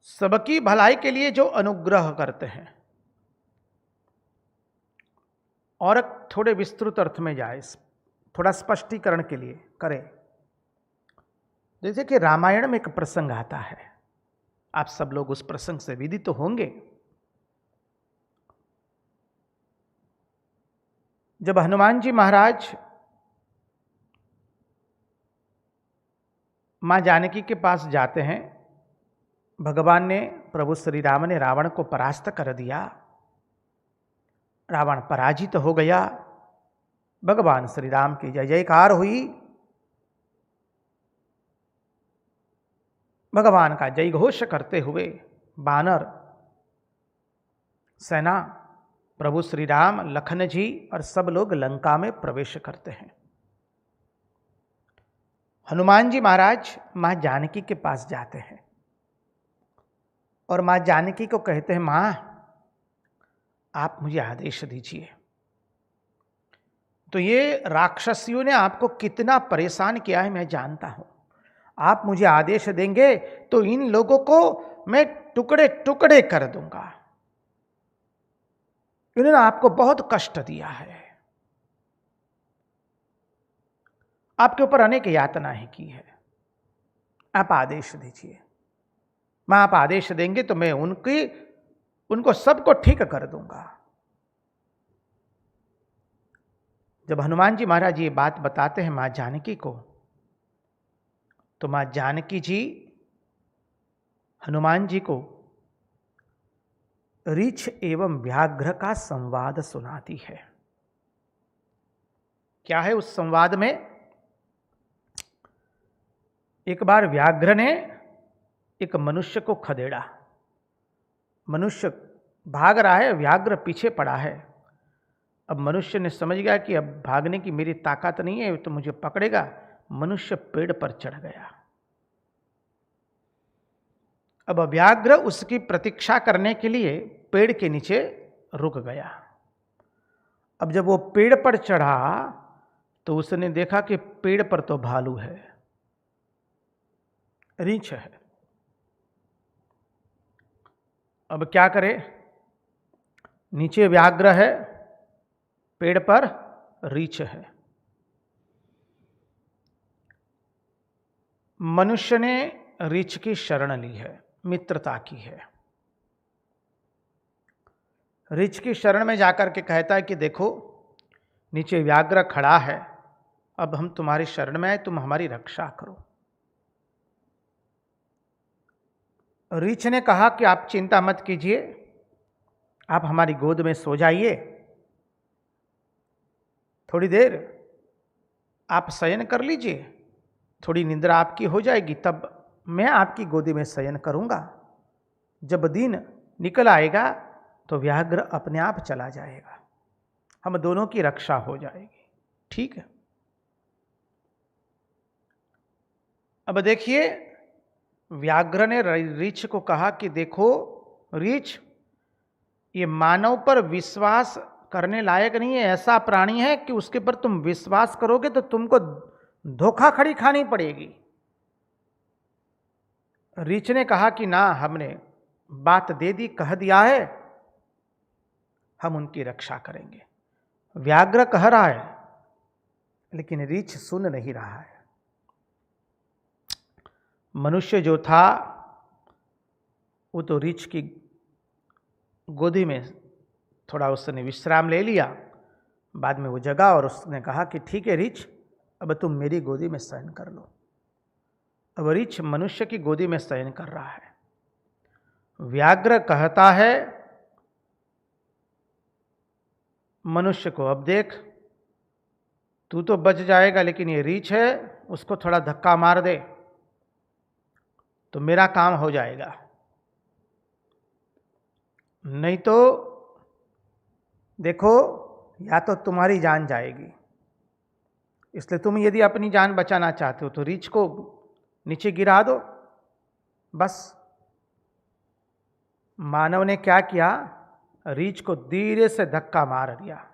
Speaker 1: सबकी भलाई के लिए जो अनुग्रह करते हैं। और थोड़े विस्तृत अर्थ में जाए, थोड़ा स्पष्टीकरण के लिए करें। जैसे कि रामायण में एक प्रसंग आता है, आप सब लोग उस प्रसंग से विदित तो होंगे। जब हनुमान जी महाराज मां जानकी के पास जाते हैं, भगवान ने, प्रभु श्री राम ने रावण को परास्त कर दिया, रावण पराजित हो गया। भगवान श्री राम की जय जयकार हुई, भगवान का जय घोष करते हुए वानर सेना, प्रभु श्री राम, लखन जी और सब लोग लंका में प्रवेश करते हैं। हनुमान जी महाराज मां जानकी के पास जाते हैं और मां जानकी को कहते हैं, मां आप मुझे आदेश दीजिए। तो ये राक्षसियों ने आपको कितना परेशान किया है मैं जानता हूं, आप मुझे आदेश देंगे तो इन लोगों को मैं टुकड़े टुकड़े कर दूंगा। इन्होंने आपको बहुत कष्ट दिया है, आपके ऊपर अनेक यातनाएं की है, आप आदेश दीजिए। मैं आप आदेश देंगे तो मैं उनको सबको ठीक कर दूंगा। जब हनुमान जी महाराज ये बात बताते हैं मां जानकी को, तो मां जानकी जी हनुमान जी को रीछ एवं व्याघ्र का संवाद सुनाती है। क्या है उस संवाद में? एक बार व्याघ्र ने एक मनुष्य को खदेड़ा, मनुष्य भाग रहा है, व्याघ्र पीछे पड़ा है। अब मनुष्य ने समझ गया कि अब भागने की मेरी ताकत नहीं है, तो मुझे पकड़ेगा। मनुष्य पेड़ पर चढ़ गया। अब व्याघ्र उसकी प्रतीक्षा करने के लिए पेड़ के नीचे रुक गया। अब जब वो पेड़ पर चढ़ा तो उसने देखा कि पेड़ पर तो भालू है, रीछ है। अब क्या करे? नीचे व्याघ्र है, पेड़ पर रीछ है। मनुष्य ने रीछ की शरण ली है, मित्रता की है। रीछ की शरण में जाकर के कहता है कि देखो, नीचे व्याघ्र खड़ा है, अब हम तुम्हारी शरण में आए, तुम हमारी रक्षा करो। रीछ ने कहा कि आप चिंता मत कीजिए, आप हमारी गोद में सो जाइए, थोड़ी देर आप शयन कर लीजिए, थोड़ी निद्रा आपकी हो जाएगी, तब मैं आपकी गोदी में शयन करूंगा। जब दिन निकल आएगा तो व्याघ्र अपने आप चला जाएगा, हम दोनों की रक्षा हो जाएगी। ठीक है। अब देखिए, व्याघ्र ने रीछ को कहा कि देखो रीछ, ये मानव पर विश्वास करने लायक नहीं है। ऐसा प्राणी है कि उसके पर तुम विश्वास करोगे तो तुमको धोखाधड़ी खानी पड़ेगी। रीछ ने कहा कि ना, हमने बात दे दी, कह दिया है, हम उनकी रक्षा करेंगे। व्याघ्र कह रहा है लेकिन रीछ सुन नहीं रहा है। मनुष्य जो था वो तो रीछ की गोदी में थोड़ा उसने विश्राम ले लिया, बाद में वो जगा और उसने कहा कि ठीक है रीछ, अब तुम मेरी गोदी में शयन कर लो। अब रीछ मनुष्य की गोदी में शयन कर रहा है। व्याघ्र कहता है मनुष्य को, अब देख तू तो बच जाएगा, लेकिन ये रीछ है, उसको थोड़ा धक्का मार दे तो मेरा काम हो जाएगा, नहीं तो देखो या तो तुम्हारी जान जाएगी। इसलिए तुम यदि अपनी जान बचाना चाहते हो तो रीछ को नीचे गिरा दो बस। मानव ने क्या किया? रीछ को धीरे से धक्का मार दिया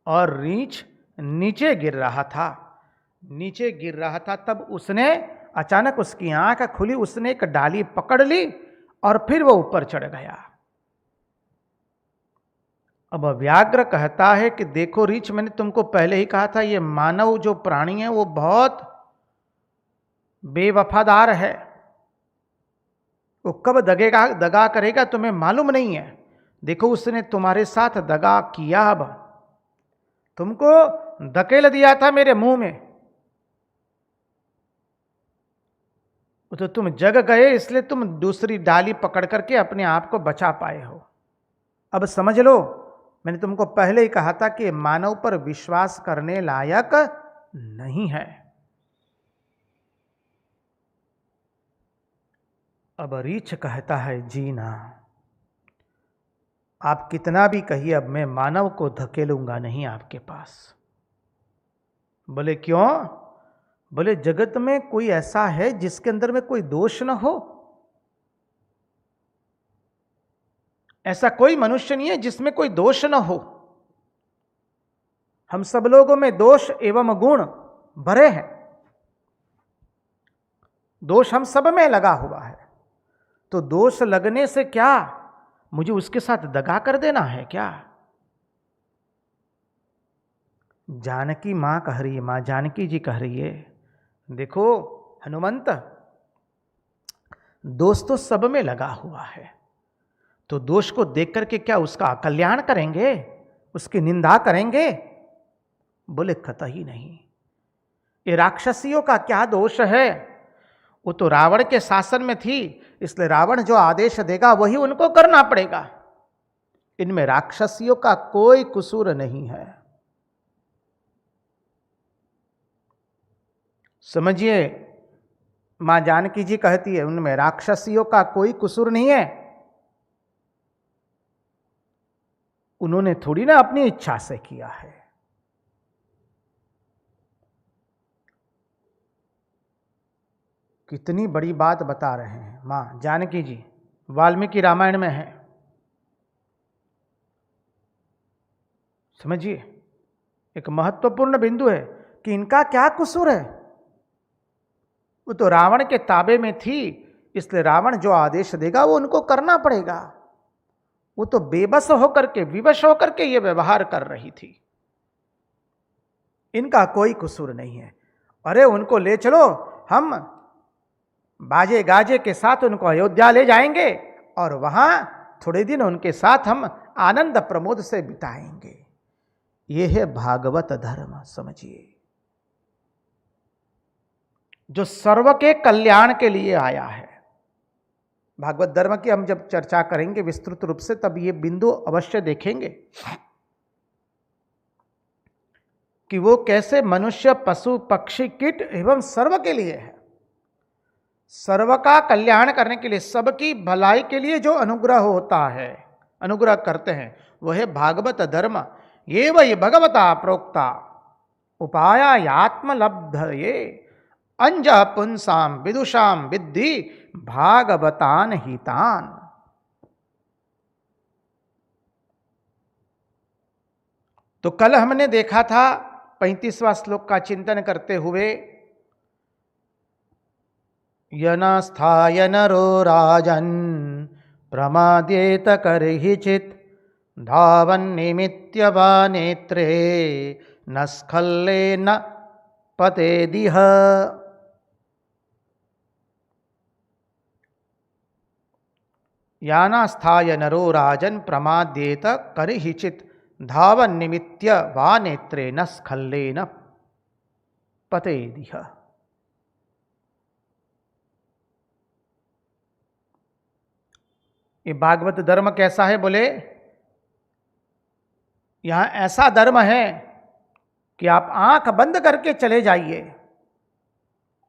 Speaker 1: और रीछ नीचे गिर रहा था। नीचे गिर रहा था तब उसने अचानक, उसकी आंख खुली, उसने एक डाली पकड़ ली और फिर वो ऊपर चढ़ गया। अब व्याघ्र कहता है कि देखो रीछ, मैंने तुमको पहले ही कहा था, ये मानव जो प्राणी है वो बहुत बेवफादार है, वो कब दगा करेगा तुम्हें मालूम नहीं है। देखो उसने तुम्हारे साथ दगा किया, अब तुमको धकेल दिया था मेरे मुंह में, तो तुम जग गए, इसलिए तुम दूसरी डाली पकड़ करके अपने आप को बचा पाए हो। अब समझ लो, मैंने तुमको पहले ही कहा था कि मानव पर विश्वास करने लायक नहीं है। अब रीछ कहता है जी ना, आप कितना भी कहिए, अब मैं मानव को धकेलूंगा नहीं आपके पास। बोले क्यों? बोले जगत में कोई ऐसा है जिसके अंदर में कोई दोष न हो? ऐसा कोई मनुष्य नहीं है जिसमें कोई दोष न हो। हम सब लोगों में दोष एवं गुण भरे हैं, दोष हम सब में लगा हुआ है। तो दोष लगने से क्या मुझे उसके साथ दगा कर देना है क्या? जानकी मां कह रही है, मां जानकी जी कह रही है, देखो हनुमंत, दोष तो सब में लगा हुआ है, तो दोष को देख करके क्या उसका कल्याण करेंगे, उसकी निंदा करेंगे? बोले कतई नहीं। ये राक्षसियों का क्या दोष है? वो तो रावण के शासन में थी, इसलिए रावण जो आदेश देगा वही उनको करना पड़ेगा। इनमें राक्षसियों का कोई कसूर नहीं है। समझिए, मां जानकी जी कहती है उनमें राक्षसियों का कोई कसूर नहीं है। उन्होंने थोड़ी ना अपनी इच्छा से किया है। कितनी बड़ी बात बता रहे हैं मां जानकी जी, वाल्मीकि रामायण में है। समझिए, एक महत्वपूर्ण बिंदु है कि इनका क्या कसूर है। वो तो रावण के ताबे में थी, इसलिए रावण जो आदेश देगा वो उनको करना पड़ेगा। वो तो बेबस होकर के, विवश होकर के ये व्यवहार कर रही थी। इनका कोई कसूर नहीं है। अरे उनको ले चलो, हम बाजे गाजे के साथ उनको अयोध्या ले जाएंगे और वहां थोड़े दिन उनके साथ हम आनंद प्रमोद से बिताएंगे। यह है भागवत धर्म। समझिए, जो सर्व के कल्याण के लिए आया है। भागवत धर्म की हम जब चर्चा करेंगे विस्तृत रूप से, तब ये बिंदु अवश्य देखेंगे कि वो कैसे मनुष्य, पशु, पक्षी, कीट एवं सर्व के लिए है। सर्व का कल्याण करने के लिए, सबकी भलाई के लिए जो अनुग्रह होता है, अनुग्रह करते हैं, वह है भागवत धर्म। ये वही भगवता प्रोक्ता उपायात्मलब्धये अंज पुंसाम विदुषाम विद्धि भागवतान हितान। तो कल हमने देखा था 35वां श्लोक का चिंतन करते हुए, यनस्थाय नरो राजन् प्रमाद्येत करहिचित् धावन्निमित्य वा नेत्रे न स्खल्लेन पतेदिह। यानास्थाय नरो राजन् प्रमाद्येत करहिचित् धावन्निमित्य वा नेत्रे न स्खल्लेन पतेदिह। ये भागवत धर्म कैसा है बोले, यहां ऐसा धर्म है कि आप आंख बंद करके चले जाइए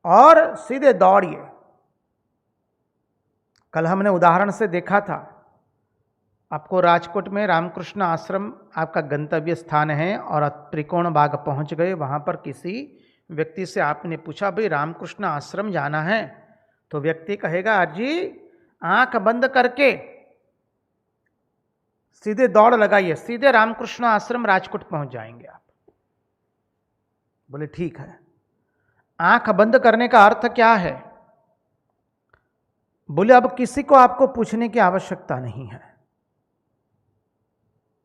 Speaker 1: और सीधे दौड़िए। कल हमने उदाहरण से देखा था, आपको राजकोट में रामकृष्ण आश्रम आपका गंतव्य स्थान है और त्रिकोण बाग पहुंच गए। वहां पर किसी व्यक्ति से आपने पूछा, भाई रामकृष्ण आश्रम जाना है, तो व्यक्ति कहेगा, जी आंख बंद करके सीधे दौड़ लगाइए, सीधे रामकृष्ण आश्रम राजकोट पहुंच जाएंगे आप। बोले ठीक है। आंख बंद करने का अर्थ क्या है? बोले अब किसी को आपको पूछने की आवश्यकता नहीं है।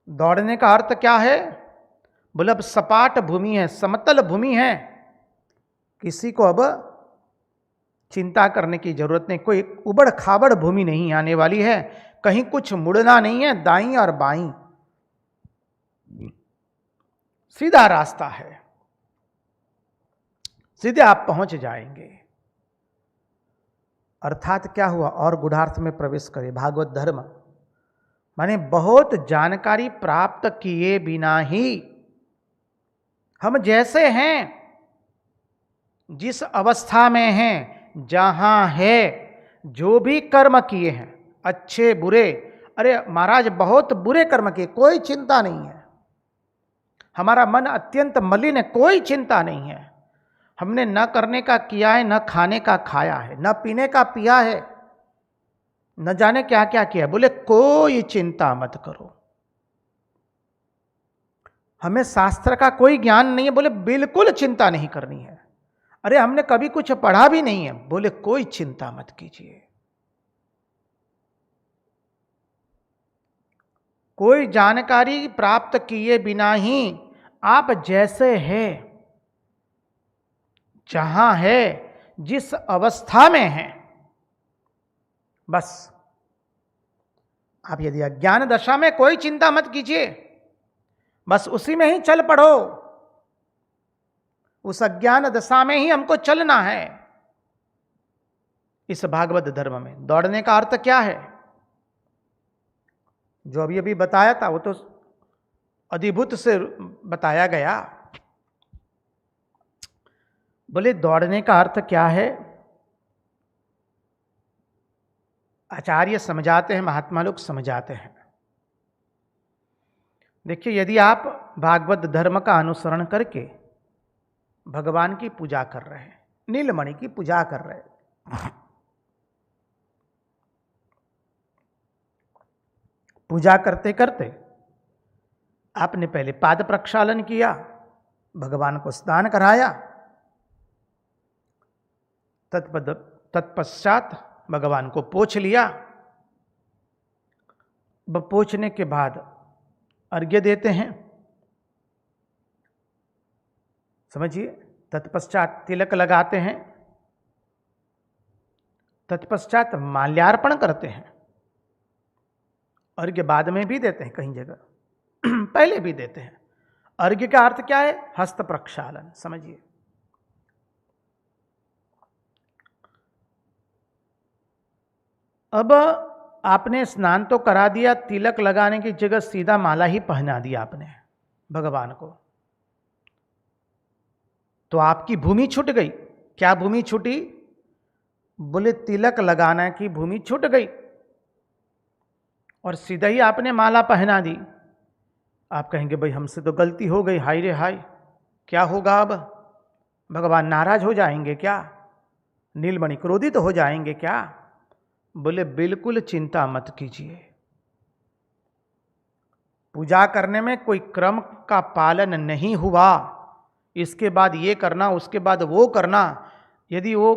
Speaker 1: दौड़ने का अर्थ क्या है? बोले अब सपाट भूमि है, समतल भूमि है, किसी को अब चिंता करने की जरूरत नहीं। कोई उबड़ खाबड़ भूमि नहीं आने वाली है, कहीं कुछ मुड़ना नहीं है, दाईं और बाईं सीधा रास्ता है, सीधे आप पहुंच जाएंगे। अर्थात क्या हुआ? और गूढ़ार्थ में प्रवेश करें। भागवत धर्म माने बहुत जानकारी प्राप्त किए बिना ही हम जैसे हैं, जिस अवस्था में हैं, जहां है, जो भी कर्म किए हैं, अच्छे बुरे, अरे महाराज बहुत बुरे कर्म किए, कोई चिंता नहीं है। हमारा मन अत्यंत मलिन है, कोई चिंता नहीं है। हमने न करने का किया है, न खाने का खाया है, न पीने का पिया है, न जाने क्या क्या किया। बोले कोई चिंता मत करो, हमें शास्त्र का कोई ज्ञान नहीं है। बोले बिल्कुल चिंता नहीं करनी है। अरे हमने कभी कुछ पढ़ा भी नहीं है। बोले कोई चिंता मत कीजिए, कोई जानकारी प्राप्त किए बिना ही आप जैसे हैं, जहां है, जिस अवस्था में हैं, बस आप यदि अज्ञान दशा में, कोई चिंता मत कीजिए, बस उसी में ही चल पड़ो। उस अज्ञान दशा में ही हमको चलना है। इस भागवत धर्म में दौड़ने का अर्थ क्या है? जो अभी अभी बताया था वो तो अधिभूत से बताया गया। बोले दौड़ने का अर्थ क्या है? आचार्य समझाते हैं, महात्मा लोग समझाते हैं। देखिए, यदि आप भागवत धर्म का अनुसरण करके भगवान की पूजा कर रहे हैं, नीलमणि की पूजा कर रहे हैं, पूजा करते करते आपने पहले पाद प्रक्षालन किया, भगवान को स्नान कराया, तत्पश्चात भगवान को पोंछ लिया। पोंछने के बाद अर्घ्य देते हैं, समझिए। तत्पश्चात तिलक लगाते हैं, तत्पश्चात माल्यार्पण करते हैं। अर्घ्य बाद में भी देते हैं कहीं जगह, पहले भी देते हैं। अर्घ्य का अर्थ क्या है? हस्त प्रक्षालन, समझिए। अब आपने स्नान तो करा दिया, तिलक लगाने की जगह सीधा माला ही पहना दिया आपने भगवान को, तो आपकी भूमि छूट गई। क्या भूमि छूटी? बोले तिलक लगाना की भूमि छूट गई और सीधा ही आपने माला पहना दी। आप कहेंगे भाई हमसे तो गलती हो गई, हाय रे हाय, क्या होगा अब? भगवान नाराज हो जाएंगे क्या? नीलमणि क्रोधित हो जाएंगे क्या? बोले बिल्कुल चिंता मत कीजिए। पूजा करने में कोई क्रम का पालन नहीं हुआ, इसके बाद ये करना, उसके बाद वो करना, यदि वो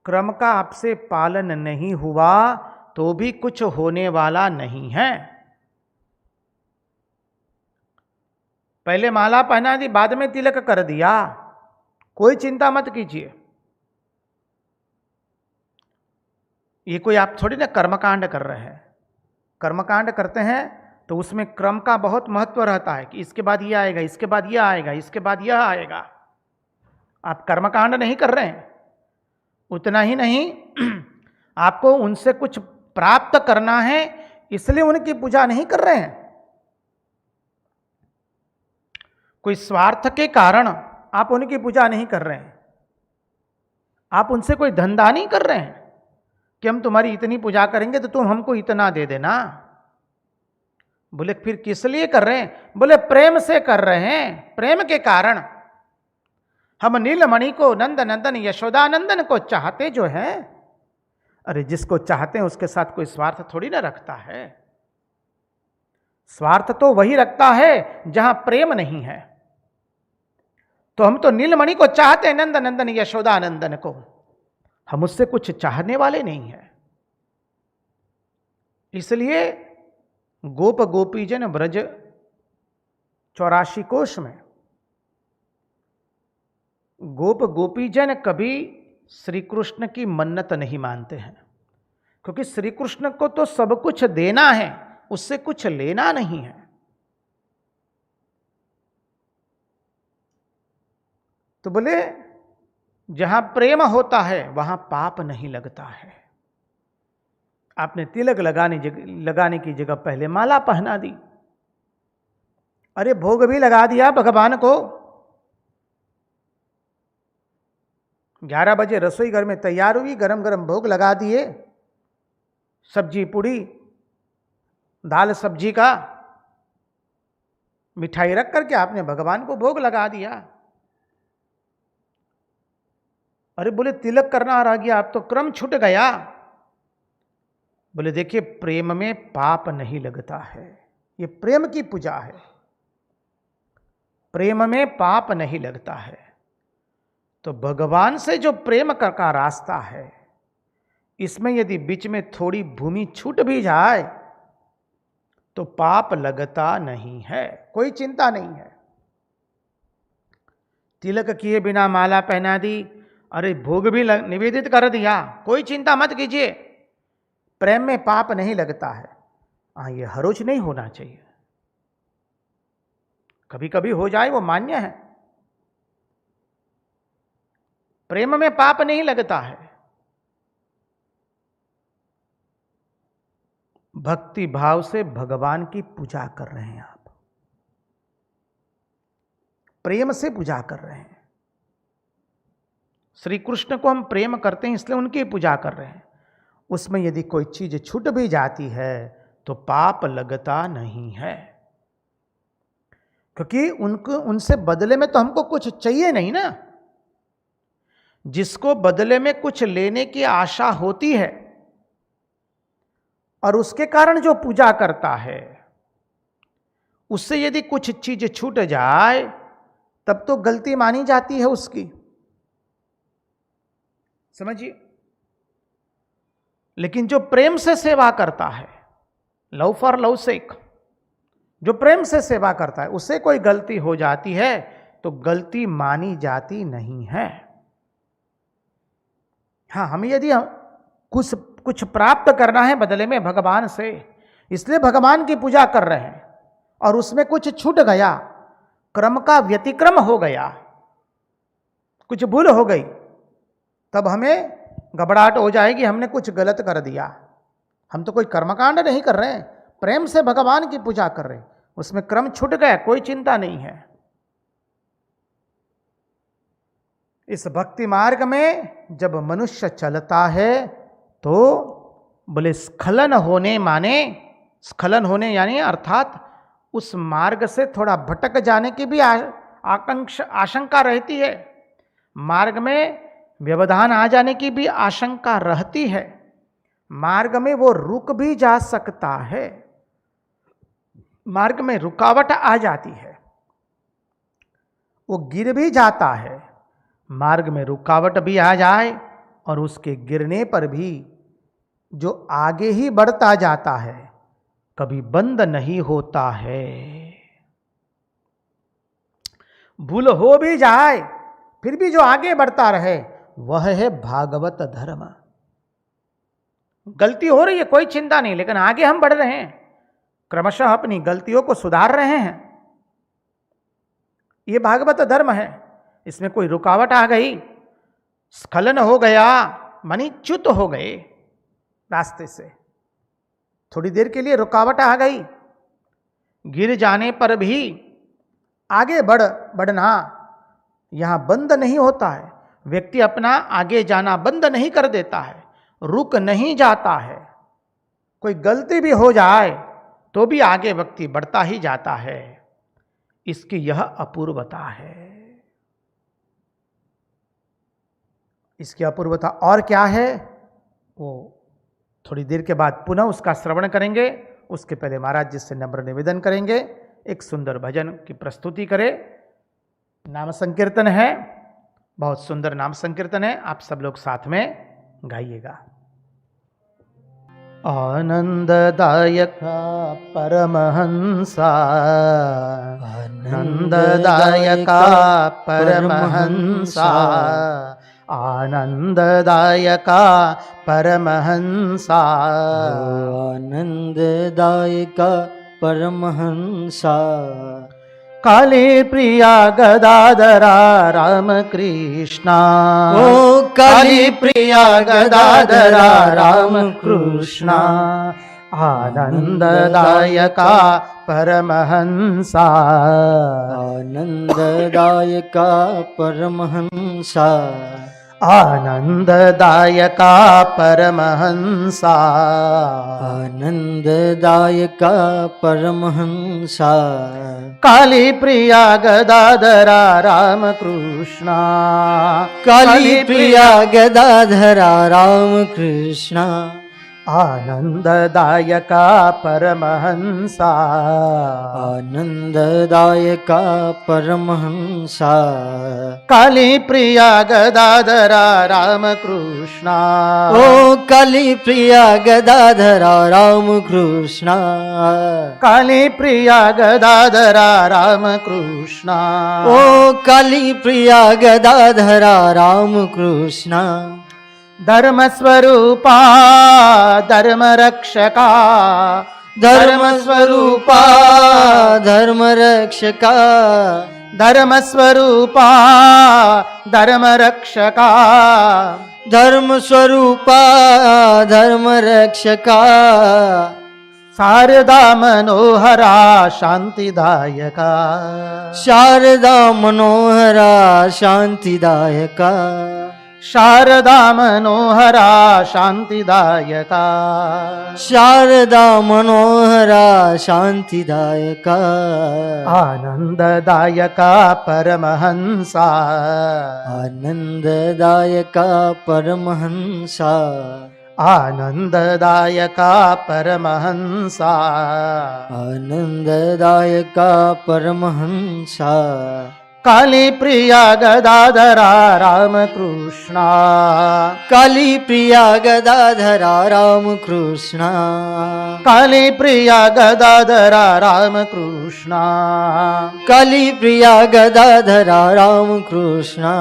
Speaker 1: क्रम का आपसे पालन नहीं हुआ तो भी कुछ होने वाला नहीं है। पहले माला पहना दी, बाद में तिलक कर दिया, कोई चिंता मत कीजिए। ये कोई आप थोड़ी ना कर्मकांड कर रहे हैं। कर्मकांड करते हैं तो उसमें क्रम का बहुत महत्व रहता है कि इसके बाद ये आएगा, इसके बाद ये आएगा, इसके बाद यह आएगा। आप कर्मकांड नहीं कर रहे हैं। उतना ही नहीं, आपको उनसे कुछ प्राप्त करना है, इसलिए उनकी पूजा नहीं कर रहे हैं। कोई स्वार्थ के कारण आप उनकी पूजा नहीं कर रहे हैं। आप उनसे कोई धंधा नहीं कर रहे हैं कि हम तुम्हारी इतनी पूजा करेंगे तो तुम हमको इतना दे देना। बोले फिर किस लिए कर रहे हैं? बोले प्रेम से कर रहे हैं, प्रेम के कारण। हम नीलमणि को, नंद नंदन यशोदानंदन को चाहते जो है। अरे जिसको चाहते हैं उसके साथ कोई स्वार्थ थोड़ी ना रखता है। स्वार्थ तो वही रखता है जहां प्रेम नहीं है। तो हम तो नीलमणि को चाहते हैं, नंद नंदन यशोदानंदन को। हम उससे कुछ चाहने वाले नहीं हैं। इसलिए गोप गोपीजन ब्रज 84 कोश में गोप गोपीजन कभी श्री कृष्ण की मन्नत नहीं मानते हैं, क्योंकि श्री कृष्ण को तो सब कुछ देना है, उससे कुछ लेना नहीं है। तो बोले जहां प्रेम होता है वहां पाप नहीं लगता है। आपने तिलक लगाने की जगह पहले माला पहना दी। अरे भोग भी लगा दिया भगवान को। 11 बजे रसोई घर में तैयार हुई, गरम गरम भोग लगा दिए, सब्जी पूड़ी, दाल सब्जी का, मिठाई रख करके आपने भगवान को भोग लगा दिया। अरे बोले तिलक करना रह गया, अब तो क्रम छूट गया। बोले देखिए प्रेम में पाप नहीं लगता है, ये प्रेम की पूजा है, प्रेम में पाप नहीं लगता है। तो भगवान से जो प्रेम का रास्ता है, इसमें यदि बीच में थोड़ी भूमि छूट भी जाए तो पाप लगता नहीं है, कोई चिंता नहीं है। तिलक किए बिना माला पहना दी, अरे भोग भी निवेदित कर दिया, कोई चिंता मत कीजिए, प्रेम में पाप नहीं लगता है। हाँ, ये हर रोज नहीं होना चाहिए, कभी कभी हो जाए वो मान्य है। प्रेम में पाप नहीं लगता है। भक्ति भाव से भगवान की पूजा कर रहे हैं आप, प्रेम से पूजा कर रहे हैं। श्री कृष्ण को हम प्रेम करते हैं इसलिए उनकी पूजा कर रहे हैं। उसमें यदि कोई चीज छूट भी जाती है तो पाप लगता नहीं है। क्योंकि उनको उनसे बदले में तो हमको कुछ चाहिए नहीं ना। जिसको बदले में कुछ लेने की आशा होती है और उसके कारण जो पूजा करता है, उससे यदि कुछ चीज छूट जाए तब तो गलती मानी जाती है उसकी, समझिए। लेकिन जो प्रेम से सेवा करता है, लव फॉर लव सेक, जो प्रेम से सेवा करता है, उससे कोई गलती हो जाती है तो गलती मानी जाती नहीं है। हाँ, हमें यदि कुछ प्राप्त करना है बदले में भगवान से, इसलिए भगवान की पूजा कर रहे हैं, और उसमें कुछ छूट गया, क्रम का व्यतिक्रम हो गया, कुछ भूल हो गई, तब हमें घबराहट हो जाएगी, हमने कुछ गलत कर दिया। हम तो कोई कर्मकांड नहीं कर रहे हैं, प्रेम से भगवान की पूजा कर रहे हैं, उसमें क्रम छूट गया, कोई चिंता नहीं है। इस भक्ति मार्ग में जब मनुष्य चलता है तो बोले स्खलन होने माने, स्खलन होने यानी अर्थात उस मार्ग से थोड़ा भटक जाने की भी आशंका रहती है, मार्ग में व्यवधान आ जाने की भी आशंका रहती है, मार्ग में वो रुक भी जा सकता है, मार्ग में रुकावट आ जाती है, वो गिर भी जाता है। मार्ग में रुकावट भी आ जाए और उसके गिरने पर भी जो आगे ही बढ़ता जाता है कभी बंद नहीं होता है। भूल हो भी जाए फिर भी जो आगे बढ़ता रहे वह है भागवत धर्म। गलती हो रही है कोई चिंता नहीं, लेकिन आगे हम बढ़ रहे हैं, क्रमशः अपनी गलतियों को सुधार रहे हैं, यह भागवत धर्म है। इसमें कोई रुकावट आ गई, स्खलन हो गया, मानी च्युत हो गए रास्ते से, थोड़ी देर के लिए रुकावट आ गई, गिर जाने पर भी आगे बढ़ना यहां बंद नहीं होता है। व्यक्ति अपना आगे जाना बंद नहीं कर देता है, रुक नहीं जाता है। कोई गलती भी हो जाए तो भी आगे व्यक्ति बढ़ता ही जाता है। इसकी यह अपूर्वता है। इसकी अपूर्वता और क्या है वो थोड़ी देर के बाद पुनः उसका श्रवण करेंगे। उसके पहले महाराज जी से नम्र निवेदन करेंगे, एक सुंदर भजन की प्रस्तुति करें। नाम संकीर्तन है, बहुत सुंदर नाम संकीर्तन है, आप सब लोग साथ में गाइएगा। आनंददायका परमहंसा, आनंददायका परमहंसा, आनंददायका परमहंसा,
Speaker 2: आनंददायका परमहंसा।
Speaker 1: काली प्रिया गदाधरा राम कृष्णा,
Speaker 2: ओ काली प्रिया गदाधरा राम कृष्णा।
Speaker 1: आनंददायका परमहंसा,
Speaker 2: आनंददायका परमहंसा,
Speaker 1: आनंददायका परमहंसा,
Speaker 2: आनंददायका परमहंसा।
Speaker 1: काली प्रिया गदाधरा राम कृष्णा,
Speaker 2: काली प्रिया गदाधरा राम कृष्णा।
Speaker 1: आनंददायका परमहंसा,
Speaker 2: आनंददायका परमहंसा।
Speaker 1: काली प्रिया गदाधरा राम कृष्णा,
Speaker 2: ओ काली प्रिया गदाधरा राम कृष्णा।
Speaker 1: काली प्रिया गदाधरा राम कृष्णा,
Speaker 2: ओ काली प्रिया गदाधरा राम कृष्णा।
Speaker 1: धर्म स्वरूपा धर्म रक्षका,
Speaker 2: धर्म स्वरूपा धर्म रक्षका,
Speaker 1: धर्म स्वरूपा धर्म रक्षका,
Speaker 2: धर्म स्वरूपा धर्म रक्षका।
Speaker 1: शारदा मनोहरा शांतिदायका,
Speaker 2: शारदा मनोहरा शांतिदायका,
Speaker 1: शारदा मनोहरा शांतिदायका
Speaker 2: शारदा मनोहरा शांतिदायका
Speaker 1: आनंददायका परमहंसा
Speaker 2: आनंददायका परमहंसा
Speaker 1: आनंददायका परमहंसा
Speaker 2: आनंददायका परमहंसा
Speaker 1: काली प्रिया गदाधरा रामकृष्णा
Speaker 2: काली प्रिया गदाधरा रामकृष्णा
Speaker 1: काली प्रिया गदाधरा रामकृष्णा
Speaker 2: काली प्रिया गदाधरा रामकृष्णा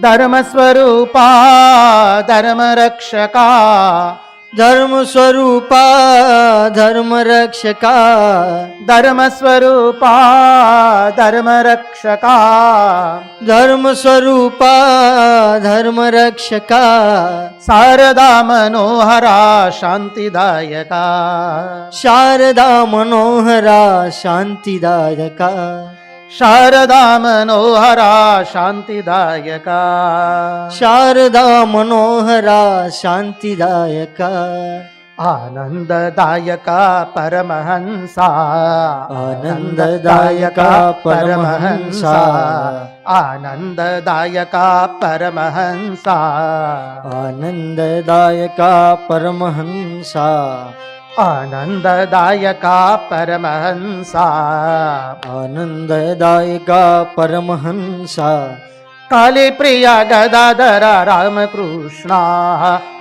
Speaker 1: धर्मस्वरूपा धर्मरक्षका
Speaker 2: धर्म स्वरूपा धर्म रक्षका
Speaker 1: धर्मस्वरूपा धर्मरक्षका
Speaker 2: धर्म स्वरूपा धर्म रक्षका
Speaker 1: शारदा मनोहरा शांतिदायका
Speaker 2: शारदा मनोहरा शांतिदायका
Speaker 1: शारदा मनोहरा शांतिदायका
Speaker 2: शारदा मनोहरा शांतिदायका
Speaker 1: आनंददायका परमहंसा
Speaker 2: आनंददायका परमहंसा
Speaker 1: आनंददायका परमहंसा
Speaker 2: आनंददायका परमहंसा
Speaker 1: आनंददायका परमहंसा
Speaker 2: आनंददायका परमहंसा
Speaker 1: काली प्रिया गदाधरा रामकृष्णा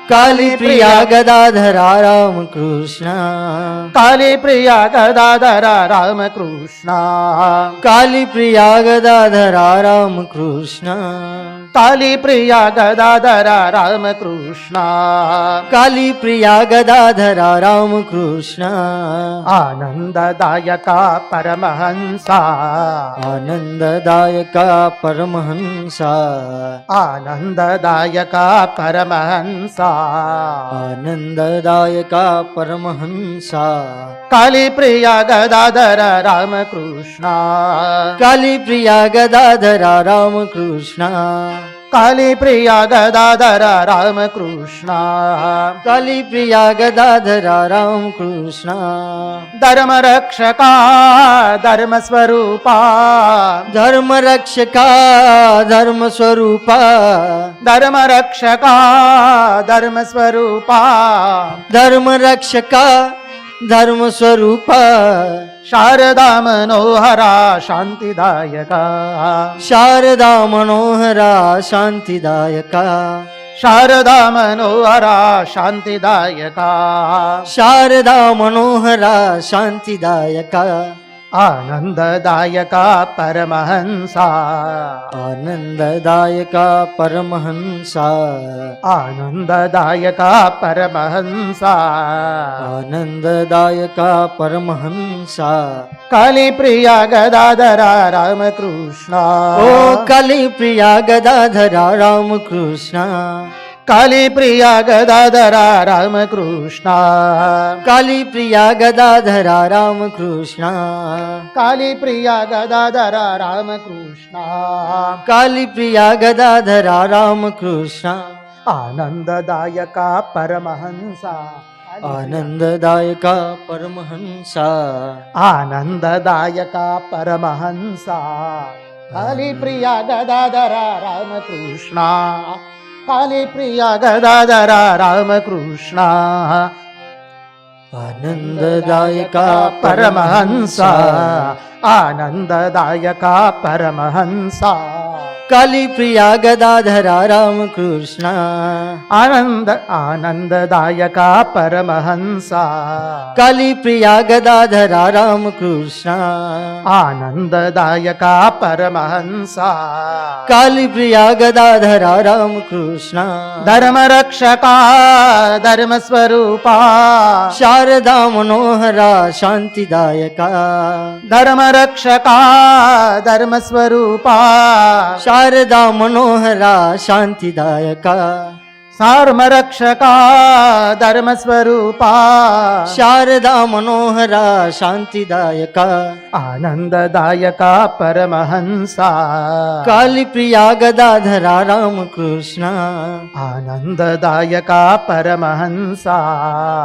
Speaker 2: काली प्रिया गदाधरा रामकृष्णा
Speaker 1: काली प्रिया गदाधरा रामकृष्णा
Speaker 2: काली प्रिया गदाधरा रामकृष्णा
Speaker 1: काली प्रिया गदाधरा रामकृष्णा
Speaker 2: काली प्रिया गदाधरा रामकृष्णा
Speaker 1: आनंददायका परमहंसा
Speaker 2: आनंददायका परमहंसा
Speaker 1: आनंददायका परमहंसा
Speaker 2: आनंददायका परमहंसा
Speaker 1: काली प्रिया गदाधरा रामकृष्णा
Speaker 2: काली प्रिया गदाधरा रामकृष्णा
Speaker 1: काली प्रिया गदाधरा रामकृष्णा
Speaker 2: काली प्रिया गदाधरा रामकृष्णा
Speaker 1: धर्मरक्षका धर्मस्वरूपा
Speaker 2: धर्म रक्षका धर्म स्वरूपा
Speaker 1: धर्मरक्षका धर्मस्वरूपा
Speaker 2: धर्म रक्षका धर्म स्वरूपा
Speaker 1: शारदा मनोहरा शांतिदायका
Speaker 2: शारदा मनोहरा शांतिदायका
Speaker 1: शारदा मनोहरा शांतिदायका
Speaker 2: शारदा मनोहरा शांतिदायका
Speaker 1: आनंददायका परमहंसा
Speaker 2: आनंददायका परमहंसा
Speaker 1: आनंददायका परमहंसा
Speaker 2: आनंददायका परमहंसा
Speaker 1: काली प्रिया गदाधरा रामकृष्णा
Speaker 2: ओ काली प्रिया गदाधरा रामकृष्णा
Speaker 1: काली प्रिया गदाधरा रामकृष्णा
Speaker 2: काली प्रिया गदाधरा रामकृष्णा
Speaker 1: काली प्रिया गदाधरा रामकृष्णा
Speaker 2: काली प्रिया गदाधरा रामकृष्णा
Speaker 1: आनंददायका परमहंसा
Speaker 2: आनंददायका परमहंसा
Speaker 1: आनंददायका परमहंसा काली प्रिया गदाधरा रामकृष्णा काली प्रिया गदाधरा रामकृष्णा
Speaker 2: आनंददायका
Speaker 1: परमहंसा आनंददायका परमहंसा
Speaker 2: काली प्रिया गदाधरा रामकृष्णा
Speaker 1: आनंददायका परमहंसा
Speaker 2: काली प्रिया गदाधरा रामकृष्णा
Speaker 1: आनंददायका परमहंसा
Speaker 2: काली प्रिया गदाधरा रामकृष्णा
Speaker 1: धर्मरक्षका धर्मस्वरूपा
Speaker 2: शारदा मनोहरा शांतिदायका
Speaker 1: धर्मरक्षका धर्मस्वरूपा
Speaker 2: शारदा मनोहरा शांतिदायका
Speaker 1: सार्वरक्षका धर्मस्वरूपा
Speaker 2: शारदा मनोहरा शांतिदायका
Speaker 1: आनंददायका परमहंसा
Speaker 2: काली प्रिया गदाधरा राम कृष्ण
Speaker 1: आनंददायका परमहंसा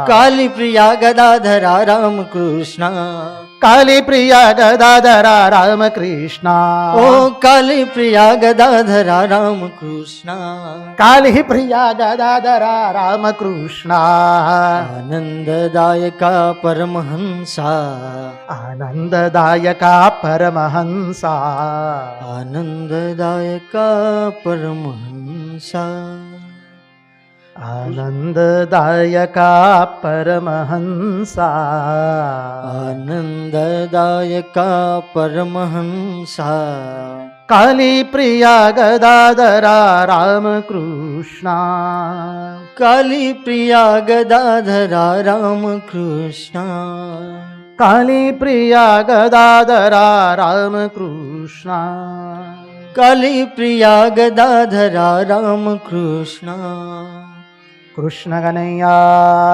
Speaker 2: काली प्रिया गदाधरा राम कृष्ण
Speaker 1: काली प्रिया गदाधरा राम कृष्णा
Speaker 2: ओ काली प्रिया गदाधरा राम कृष्ण
Speaker 1: काली प्रिया गदाधरा राम कृष्णा
Speaker 2: आनंददायका परमहंसा
Speaker 1: आनंददायका परमहंसा
Speaker 2: आनंददायका परमहंसा
Speaker 1: आनंददायका परमहंसा
Speaker 2: आनंददायका परमहंसा
Speaker 1: काली प्रिया गदाधरा राम कृष्णा
Speaker 2: काली प्रिया गदाधरा राम कृष्ण
Speaker 1: काली प्रिया गदाधरा राम कृष्णा
Speaker 2: काली प्रिया गदाधरा राम कृष्ण
Speaker 1: कृष्ण कन्हैया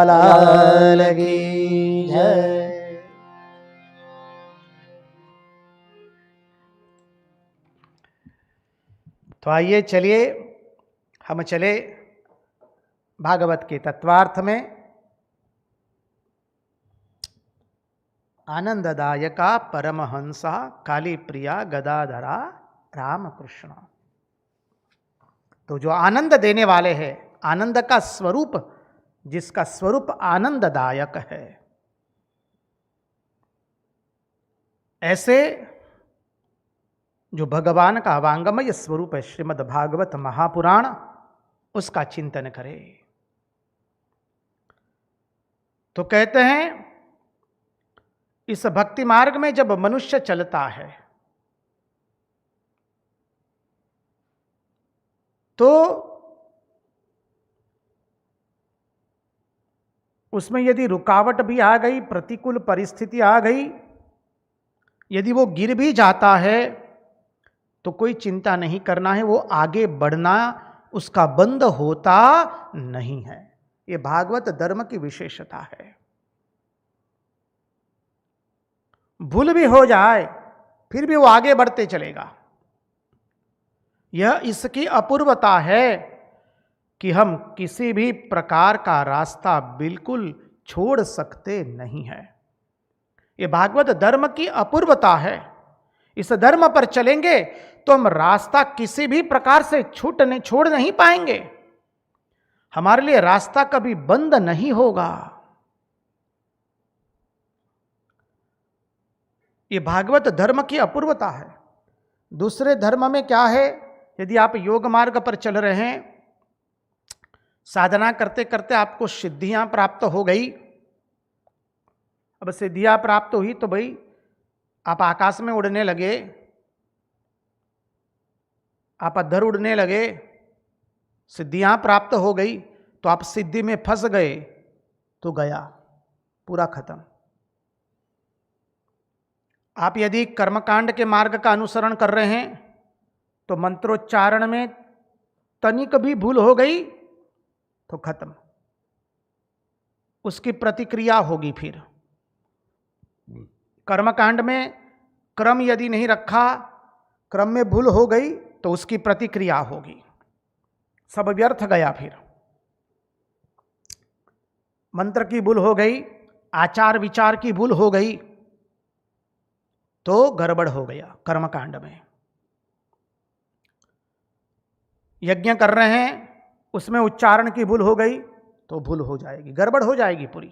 Speaker 1: लाल की जय। तो आइए चलिए हम चले भागवत के तत्वार्थ में। आनंददायका परमहंसा काली प्रिया गदाधरा रामकृष्ण। तो जो आनंद देने वाले हैं, आनंद का स्वरूप, जिसका स्वरूप आनंददायक है, ऐसे जो भगवान का वांगमय स्वरूप है श्रीमद् भागवत महापुराण, उसका चिंतन करें। तो कहते हैं इस भक्ति मार्ग में जब मनुष्य चलता है तो उसमें यदि रुकावट भी आ गई, प्रतिकूल परिस्थिति आ गई, यदि वो गिर भी जाता है तो कोई चिंता नहीं करना है, वो आगे बढ़ना उसका बंद होता नहीं है। ये भागवत धर्म की विशेषता है। भूल भी हो जाए फिर भी वो आगे बढ़ते चलेगा। यह इसकी अपूर्वता है कि हम किसी भी प्रकार का रास्ता बिल्कुल छोड़ सकते नहीं है। ये भागवत धर्म की अपूर्वता है। इस धर्म पर चलेंगे तो हम रास्ता किसी भी प्रकार से छोड़ नहीं पाएंगे। हमारे लिए रास्ता कभी बंद नहीं होगा। ये भागवत धर्म की अपूर्वता है। दूसरे धर्म में क्या है, यदि आप योग मार्ग पर चल रहे हैं, साधना करते करते आपको सिद्धियां प्राप्त हो गई। अब सिद्धियां प्राप्त हुई तो भाई आप आकाश में उड़ने लगे, आप अधर उड़ने लगे, सिद्धियां प्राप्त हो गई, तो आप सिद्धि में फंस गए तो गया, पूरा खत्म। आप यदि कर्मकांड के मार्ग का अनुसरण कर रहे हैं तो मंत्रोच्चारण में तनिक भी भूल हो गई तो खत्म, उसकी प्रतिक्रिया होगी। फिर कर्मकांड में क्रम यदि नहीं रखा, क्रम में भूल हो गई तो उसकी प्रतिक्रिया होगी, सब व्यर्थ गया। फिर मंत्र की भूल हो गई, आचार विचार की भूल हो गई तो गड़बड़ हो गया कर्मकांड में। यज्ञ कर रहे हैं, उसमें उच्चारण की भूल हो गई तो भूल हो जाएगी, गड़बड़ हो जाएगी पूरी।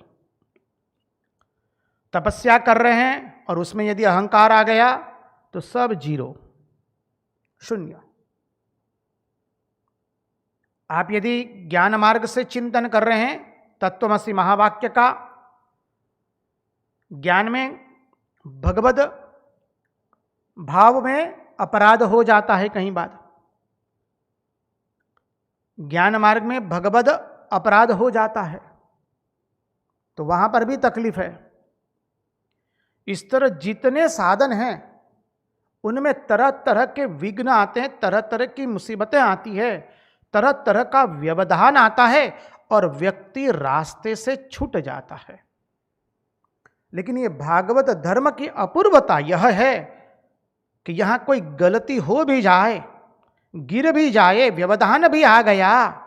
Speaker 1: तपस्या कर रहे हैं और उसमें यदि अहंकार आ गया तो सब जीरो, शून्य। आप यदि ज्ञान मार्ग से चिंतन कर रहे हैं तत्वमसि महावाक्य का, ज्ञान में भगवद भाव में अपराध हो जाता है कहीं बात, ज्ञान मार्ग में भगवद अपराध हो जाता है तो वहां पर भी तकलीफ है। इस तरह जितने साधन हैं उनमें तरह तरह के विघ्न आते हैं, तरह तरह की मुसीबतें आती है, तरह तरह का व्यवधान आता है और व्यक्ति रास्ते से छूट जाता है। लेकिन ये भागवत धर्म की अपूर्वता यह है कि यहां कोई गलती हो भी जाए, गिर भी जाए, व्यवधान भी आ गया,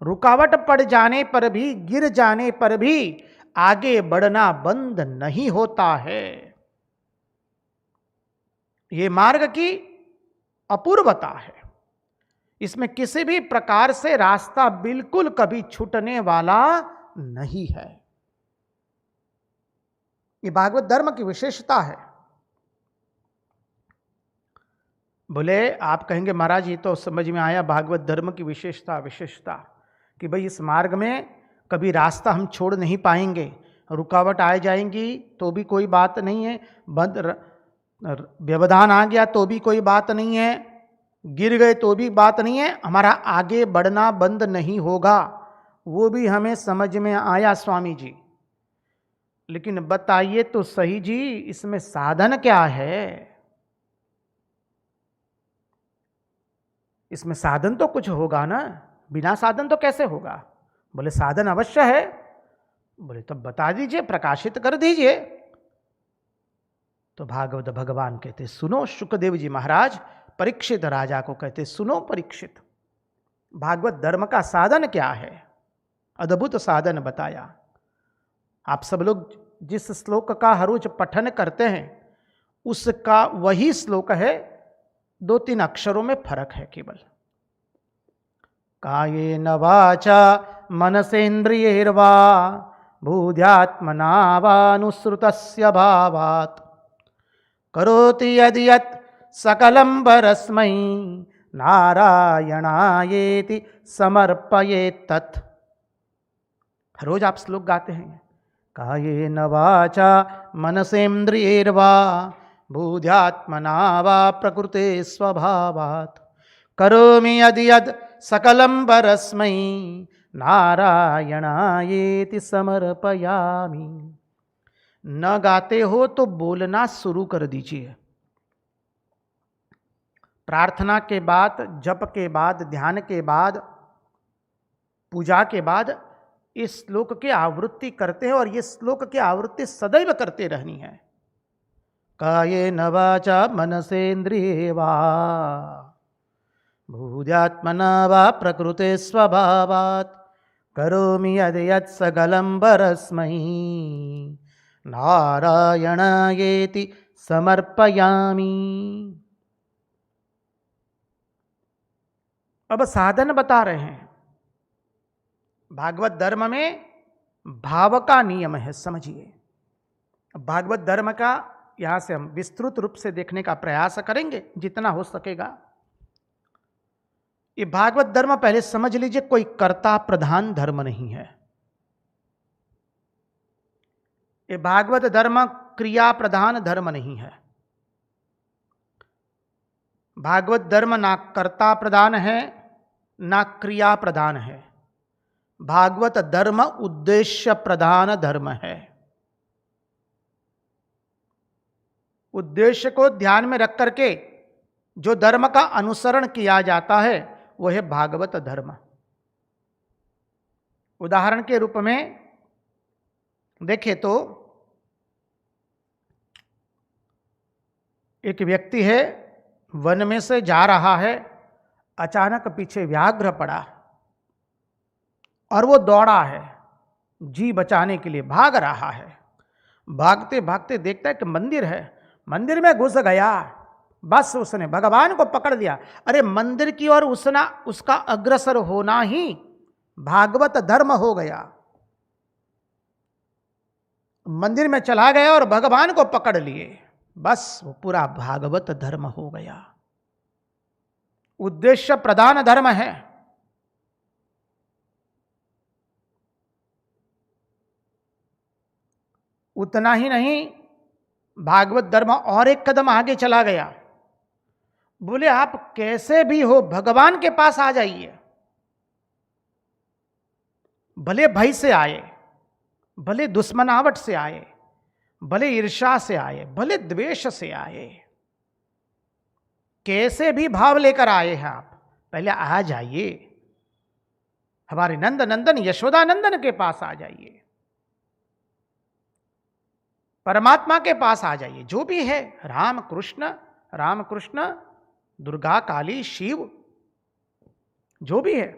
Speaker 1: रुकावट पड़ जाने पर भी, गिर जाने पर भी आगे बढ़ना बंद नहीं होता है। ये मार्ग की अपूर्वता है। इसमें किसी भी प्रकार से रास्ता बिल्कुल कभी छूटने वाला नहीं है। ये भागवत धर्म की विशेषता है। बोले आप कहेंगे महाराज ये तो समझ में आया भागवत धर्म की विशेषता कि भाई इस मार्ग में कभी रास्ता हम छोड़ नहीं पाएंगे, रुकावट आ जाएंगी तो भी कोई बात नहीं है, बंद व्यवधान आ गया तो भी कोई बात नहीं है, गिर गए तो भी बात नहीं है, हमारा आगे बढ़ना बंद नहीं होगा। वो भी हमें समझ में आया स्वामी जी। लेकिन बताइए तो सही जी, इसमें साधन क्या है? इसमें साधन तो कुछ होगा ना, बिना साधन तो कैसे होगा? बोले साधन अवश्य है। बोले तब बता दीजिए, प्रकाशित कर दीजिए। तो भागवत भगवान कहते सुनो शुकदेव जी महाराज परीक्षित राजा को कहते सुनो परीक्षित, भागवत धर्म का साधन क्या है? अद्भुत साधन बताया। आप सब लोग जिस श्लोक का हर रोज पठन करते हैं उसका वही श्लोक है, 2-3 अक्षरों में फर्क है केवल। कायेन वाचा मनसेन्द्रियैर्वा बुद्ध्यात्मना वानुसृतस्य भावात् करोति यदि यत् सकलं परस्मै नारायणायेति समर्पयेत् तत्। हर रोज आप श्लोक गाते हैं, कायेन वाचा मनसेन्द्रियैर्वा बुद्ध्यात्मना वा प्रकृते स्वभावात् करोमि यदि यद् सकलं परस्मै नारायणायेति समर्पयामि। न गाते हो तो बोलना शुरू कर दीजिए। प्रार्थना के बाद, जप के बाद, ध्यान के बाद, पूजा के बाद इस श्लोक की आवृत्ति करते हैं और ये श्लोक की आवृत्ति सदैव करते रहनी है। कायेन वाचा मनसेन्द्रिये वा बुद्ध्यात्मना वा प्रकृते स्वभावात् करोमि यदि यत् सकलं परस्मै नारायणायेति समर्पयामि। अब साधन बता रहे हैं। भागवत धर्म में भाव का नियम है, समझिए। भागवत धर्म का यहां से हम विस्तृत रूप से देखने का प्रयास करेंगे जितना हो सकेगा। ये भागवत धर्म पहले समझ लीजिए कोई कर्ता प्रधान धर्म नहीं है। ये भागवत धर्म क्रिया प्रधान धर्म नहीं है। भागवत धर्म ना कर्ता प्रधान है ना क्रिया प्रधान है। भागवत धर्म उद्देश्य प्रधान धर्म है। उद्देश्य को ध्यान में रख करके जो धर्म का अनुसरण किया जाता है वह है भागवत धर्म। उदाहरण के रूप में देखें तो एक व्यक्ति है, वन में से जा रहा है, अचानक पीछे व्याघ्र पड़ा और वो दौड़ा है, जी बचाने के लिए भाग रहा है। भागते भागते देखता है कि मंदिर है, मंदिर में घुस गया। बस उसने भगवान को पकड़ लिया। अरे मंदिर की ओर उसका अग्रसर होना ही भागवत धर्म हो गया। मंदिर में चला गया और भगवान को पकड़ लिए, बस वो पूरा भागवत धर्म हो गया। उद्देश्य प्रधान धर्म है। उतना ही नहीं, भागवत धर्म और एक कदम आगे चला गया। बोले आप कैसे भी हो भगवान के पास आ जाइए। भले भय से आए, भले दुश्मनावट से आए, भले ईर्ष्या से आए, भले द्वेष से आए, कैसे भी भाव लेकर आए हैं आप, पहले आ जाइए। हमारे नंद नंदन यशोदानंदन के पास आ जाइए, परमात्मा के पास आ जाइए। जो भी है, राम कृष्ण, दुर्गा, काली, शिव, जो भी है।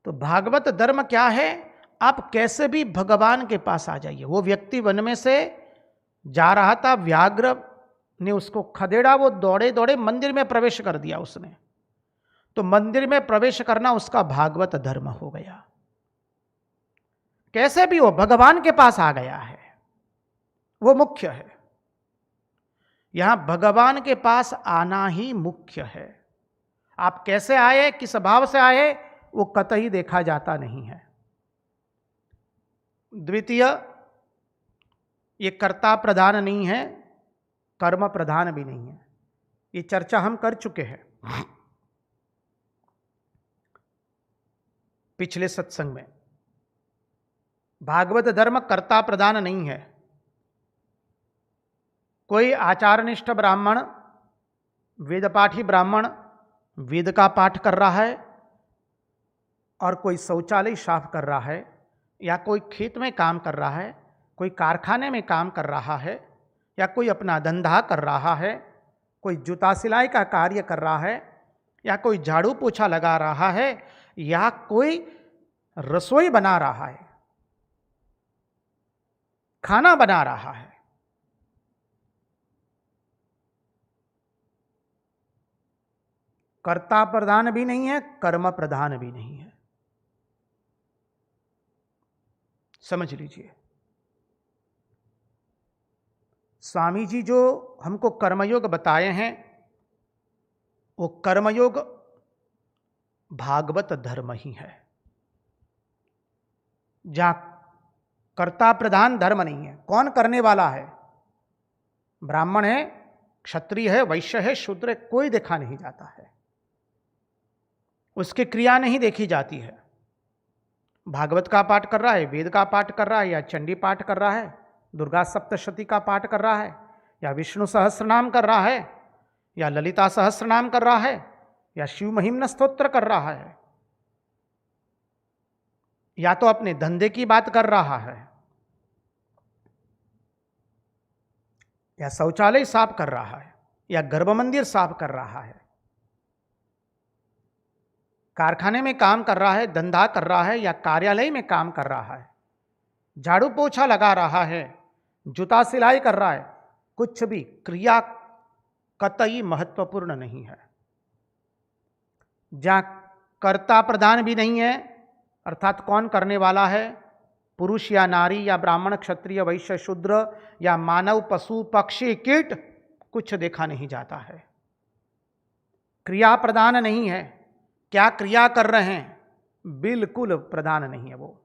Speaker 1: तो भागवत धर्म क्या है? आप कैसे भी भगवान के पास आ जाइए। वो व्यक्ति वन में से जा रहा था, व्याघ्र ने उसको खदेड़ा, वो दौड़े दौड़े मंदिर में प्रवेश कर दिया उसने। तो मंदिर में प्रवेश करना उसका भागवत धर्म हो गया। कैसे भी वो भगवान के पास आ गया है, वो मुख्य है। यहां भगवान के पास आना ही मुख्य है। आप कैसे आए, किस भाव से आए, वो कतई देखा जाता नहीं है। द्वितीय, ये कर्ता प्रधान नहीं है, कर्म प्रधान भी नहीं है। ये चर्चा हम कर चुके हैं पिछले सत्संग में। भागवत धर्म कर्ता प्रधान नहीं है। कोई आचारनिष्ठ ब्राह्मण, वेदपाठी ब्राह्मण वेद का पाठ कर रहा है, और कोई शौचालय साफ कर रहा है, या कोई खेत में काम कर रहा है, कोई कारखाने में काम कर रहा है, या कोई अपना धंधा कर रहा है, कोई जूता सिलाई का कार्य कर रहा है, या कोई झाड़ू पोछा लगा रहा है, या कोई रसोई बना रहा है, खाना बना रहा है। कर्ता प्रधान भी नहीं है, कर्म प्रधान भी नहीं है। समझ लीजिए। स्वामी जी जो हमको कर्मयोग बताए हैं, वो कर्मयोग भागवत धर्म ही है, जहां कर्ता प्रधान धर्म नहीं है। कौन करने वाला है? ब्राह्मण है, क्षत्रिय है, वैश्य है, शूद्र है, कोई देखा नहीं जाता है, उसकी क्रिया नहीं देखी जाती है। भागवत का पाठ कर रहा है, वेद का पाठ कर रहा है, या चंडी पाठ कर रहा है, दुर्गा सप्तशती का पाठ कर रहा है, या विष्णु सहस्रनाम कर रहा है, या ललिता सहस्रनाम कर रहा है, या शिव महिम्न स्तोत्र कर रहा है, या तो अपने धंधे की बात कर रहा है, या शौचालय साफ कर रहा है, या गर्भ मंदिर साफ कर रहा है, कारखाने में काम कर रहा है, धंधा कर रहा है, या कार्यालय में काम कर रहा है, झाड़ू पोछा लगा रहा है, जूता सिलाई कर रहा है, कुछ भी क्रिया कतई महत्वपूर्ण नहीं है। जहां कर्ता प्रधान भी नहीं है, अर्थात कौन करने वाला है, पुरुष या नारी, या ब्राह्मण, क्षत्रिय, वैश्य, शूद्र, या मानव, पशु, पक्षी, कीट, कुछ देखा नहीं जाता है। क्रिया प्रधान नहीं है। क्या क्रिया कर रहे हैं, बिल्कुल प्रधान नहीं है वो।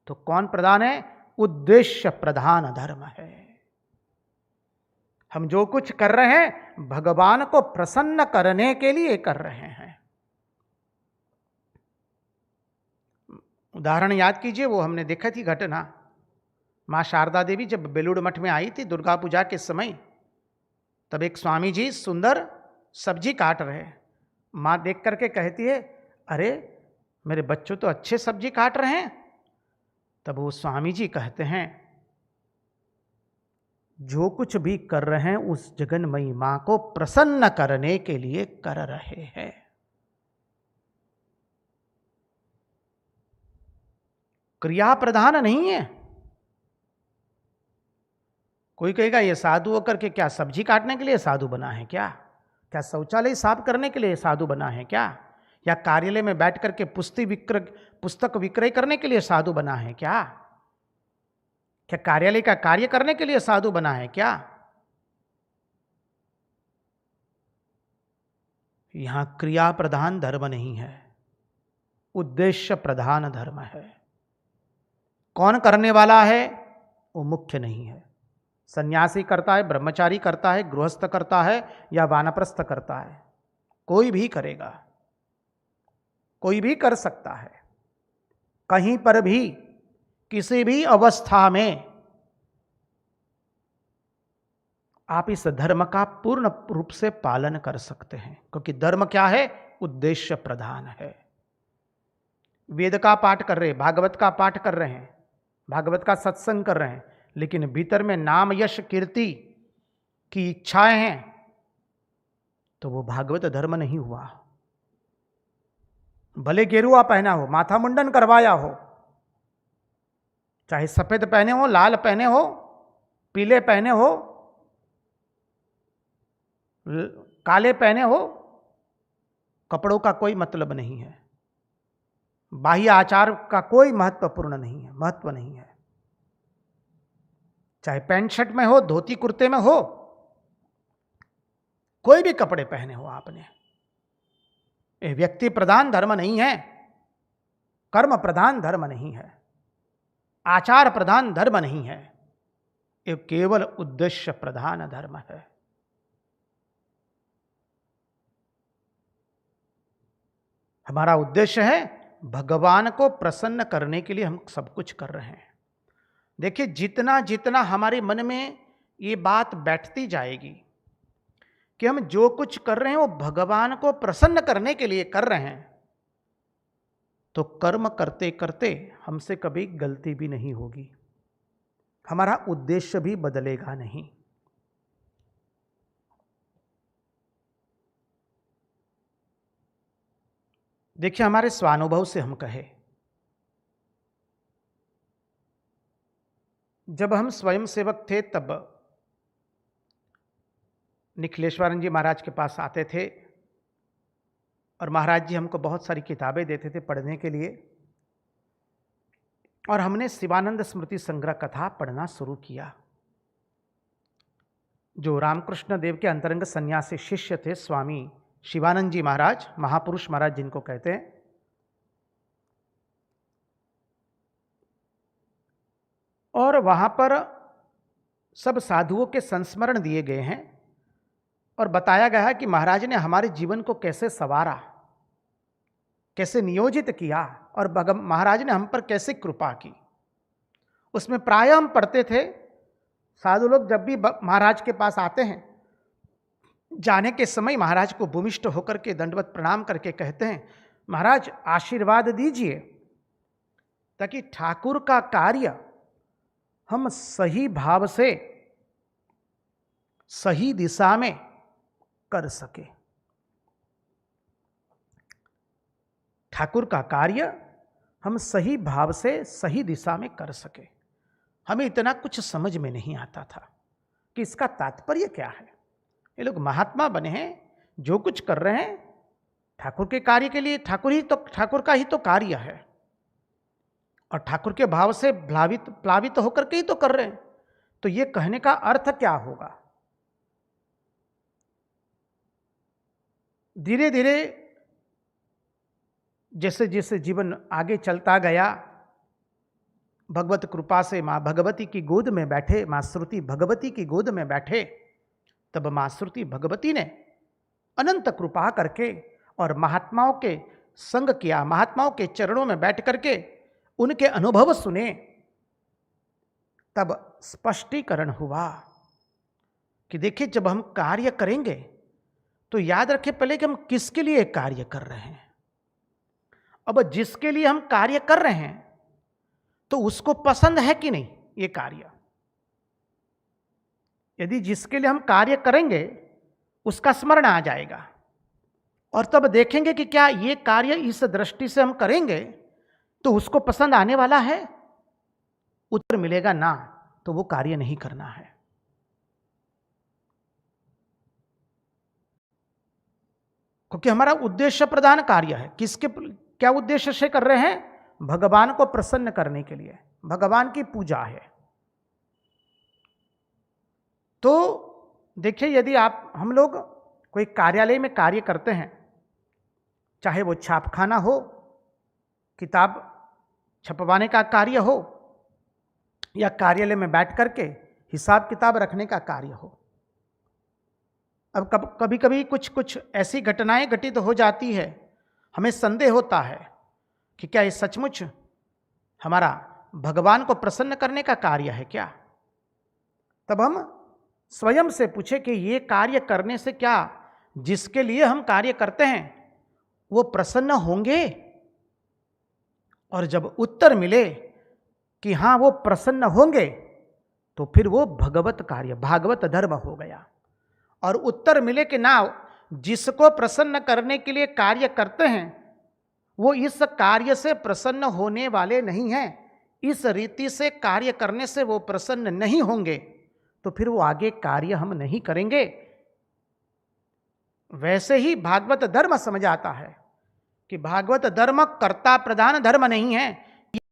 Speaker 1: तो कौन प्रधान है? उद्देश्य प्रधान धर्म है। हम जो कुछ कर रहे हैं भगवान को प्रसन्न करने के लिए कर रहे हैं। उदाहरण याद कीजिए, वो हमने देखी थी घटना, मां शारदा देवी जब बेलूड़ मठ में आई थी दुर्गा पूजा के समय, तब एक स्वामी जी सुंदर सब्जी काट रहे। मां देख करके कहती है, अरे मेरे बच्चों तो अच्छे सब्जी काट रहे हैं। तब वो स्वामी जी कहते हैं, जो कुछ भी कर रहे हैं उस जगन्मयी मां को प्रसन्न करने के लिए कर रहे हैं। क्रिया प्रधान नहीं है। कोई कहेगा ये साधु होकर के क्या सब्जी काटने के लिए साधु बना है क्या? क्या शौचालय साफ करने के लिए साधु बना है क्या? या कार्यालय में बैठ करके पुस्तक विक्रय करने के लिए साधु बना है क्या? क्या कार्यालय का कार्य करने के लिए साधु बना है क्या? यहां क्रिया प्रधान धर्म नहीं है, उद्देश्य प्रधान धर्म है। कौन करने वाला है वो मुख्य नहीं है। सन्यासी करता है, ब्रह्मचारी करता है, गृहस्थ करता है, या वानप्रस्थ करता है, कोई भी करेगा, कोई भी कर सकता है। कहीं पर भी किसी भी अवस्था में आप इस धर्म का पूर्ण रूप से पालन कर सकते हैं, क्योंकि धर्म क्या है? उद्देश्य प्रधान है। वेद का पाठ कर रहे हैं, भागवत का पाठ कर रहे हैं, भागवत का सत्संग कर रहे हैं, लेकिन भीतर में नाम यश कीर्ति की इच्छाएं हैं, तो वो भागवत धर्म नहीं हुआ। भले गेरुआ पहना हो, माथा मुंडन करवाया हो, चाहे सफेद पहने हो, लाल पहने हो, पीले पहने हो, काले पहने हो, कपड़ों का कोई मतलब नहीं है। बाह्य आचार का कोई महत्वपूर्ण नहीं है, महत्व नहीं है। चाहे पैंट शर्ट में हो, धोती कुर्ते में हो, कोई भी कपड़े पहने हो आपने, ये व्यक्ति प्रधान धर्म नहीं है, कर्म प्रधान धर्म नहीं है, आचार प्रधान धर्म नहीं है, ये केवल उद्देश्य प्रधान धर्म है। हमारा उद्देश्य है भगवान को प्रसन्न करने के लिए हम सब कुछ कर रहे हैं। देखिए, जितना जितना हमारे मन में ये बात बैठती जाएगी कि हम जो कुछ कर रहे हैं वो भगवान को प्रसन्न करने के लिए कर रहे हैं, तो कर्म करते करते हमसे कभी गलती भी नहीं होगी, हमारा उद्देश्य भी बदलेगा नहीं। देखिए, हमारे स्वानुभव से हम कहें, जब हम स्वयं सेवक थे तब निखिलेश्वरन जी महाराज के पास आते थे और महाराज जी हमको बहुत सारी किताबें देते थे पढ़ने के लिए, और हमने शिवानंद स्मृति संग्रह कथा पढ़ना शुरू किया। जो रामकृष्ण देव के अंतरंग सन्यासी शिष्य थे स्वामी शिवानंद जी महाराज, महापुरुष महाराज जिनको कहते हैं, और वहां पर सब साधुओं के संस्मरण दिए गए हैं और बताया गया है कि महाराज ने हमारे जीवन को कैसे संवारा, कैसे नियोजित किया, और महाराज ने हम पर कैसे कृपा की। उसमें प्राय हम पढ़ते थे, साधु लोग जब भी महाराज के पास आते हैं, जाने के समय महाराज को भूमिष्ठ होकर के दंडवत प्रणाम करके कहते हैं, महाराज आशीर्वाद दीजिए ताकि ठाकुर का कार्य हम सही भाव से सही दिशा में कर सके। ठाकुर का कार्य हम सही भाव से सही दिशा में कर सके। हमें इतना कुछ समझ में नहीं आता था कि इसका तात्पर्य क्या है। ये लोग महात्मा बने हैं, जो कुछ कर रहे हैं ठाकुर के कार्य के लिए, ठाकुर का ही तो कार्य है, और ठाकुर के भाव से प्लावित होकर के ही तो कर रहे हैं। तो ये कहने का अर्थ क्या होगा? धीरे धीरे जैसे जैसे जीवन आगे चलता गया, भगवत कृपा से माँ भगवती की गोद में बैठे, माँ श्रुति भगवती की गोद में बैठे, तब माँ श्रुति भगवती ने अनंत कृपा करके और महात्माओं के संग किया, महात्माओं के चरणों में बैठ करके उनके अनुभव सुने। तब स्पष्टीकरण हुआ कि देखिए, जब हम कार्य करेंगे तो याद रखें पहले कि हम किसके लिए कार्य कर रहे हैं। अब जिसके लिए हम कार्य कर रहे हैं तो उसको पसंद है कि नहीं ये कार्य। यदि जिसके लिए हम कार्य करेंगे उसका स्मरण आ जाएगा, और तब देखेंगे कि क्या ये कार्य इस दृष्टि से हम करेंगे तो उसको पसंद आने वाला है। उत्तर मिलेगा ना, तो वो कार्य नहीं करना है। क्योंकि हमारा उद्देश्य प्रधान कार्य है। किसके क्या उद्देश्य से कर रहे हैं? भगवान को प्रसन्न करने के लिए, भगवान की पूजा है। तो देखिए, यदि हम लोग कोई कार्यालय में कार्य करते हैं, चाहे वो छापखाना हो, किताब छपवाने का कार्य हो, या कार्यालय में बैठ करके हिसाब किताब रखने का कार्य हो। अब कभी कभी कुछ ऐसी घटनाएं घटित हो जाती है, हमें संदेह होता है कि क्या ये सचमुच हमारा भगवान को प्रसन्न करने का कार्य है क्या। तब हम स्वयं से पूछे कि ये कार्य करने से क्या जिसके लिए हम कार्य करते हैं वो प्रसन्न होंगे? और जब उत्तर मिले कि हाँ वो प्रसन्न होंगे, तो फिर वो भगवत कार्य, भागवत धर्म हो गया। और उत्तर मिले कि ना, जिसको प्रसन्न करने के लिए कार्य करते हैं वो इस कार्य से प्रसन्न होने वाले नहीं हैं, इस रीति से कार्य करने से वो प्रसन्न नहीं होंगे, तो फिर वो आगे कार्य हम नहीं करेंगे। वैसे ही भागवत धर्म समझ आता है कि भागवत धर्म कर्ता प्रधान धर्म नहीं है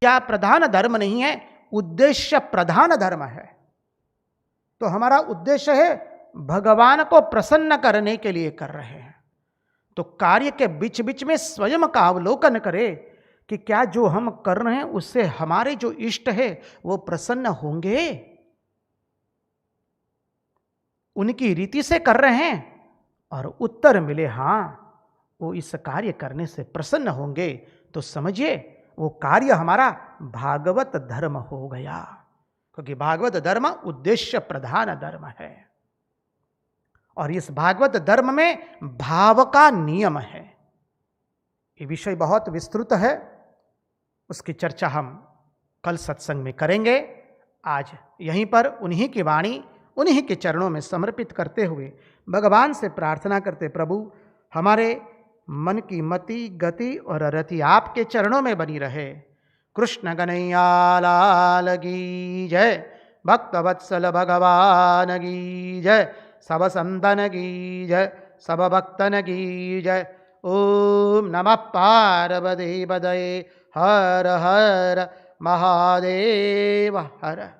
Speaker 1: या प्रधान धर्म नहीं है, उद्देश्य प्रधान धर्म है। तो हमारा उद्देश्य है भगवान को प्रसन्न करने के लिए कर रहे हैं, तो कार्य के बीच बीच में स्वयं का अवलोकन करें कि क्या जो हम कर रहे हैं उससे हमारे जो इष्ट है वो प्रसन्न होंगे, उनकी रीति से कर रहे हैं। और उत्तर मिले हाँ वो इस कार्य करने से प्रसन्न होंगे, तो समझिए वो कार्य हमारा भागवत धर्म हो गया, क्योंकि भागवत धर्म उद्देश्य प्रधान धर्म है। और इस भागवत धर्म में भाव का नियम है। ये विषय बहुत विस्तृत है, उसकी चर्चा हम कल सत्संग में करेंगे। आज यहीं पर उन्हीं की वाणी उन्हीं के चरणों में समर्पित करते हुए भगवान से प्रार्थना करते, प्रभु हमारे मन की मति गति और रति आपके चरणों में बनी रहे। कृष्ण कन्हैया लाल की जय, भक्त वत्सल भगवान की जय, सब संतन की जय, सब भक्तन की जय। ओम नमः पार्वती पतये, हर हर महादेव हर।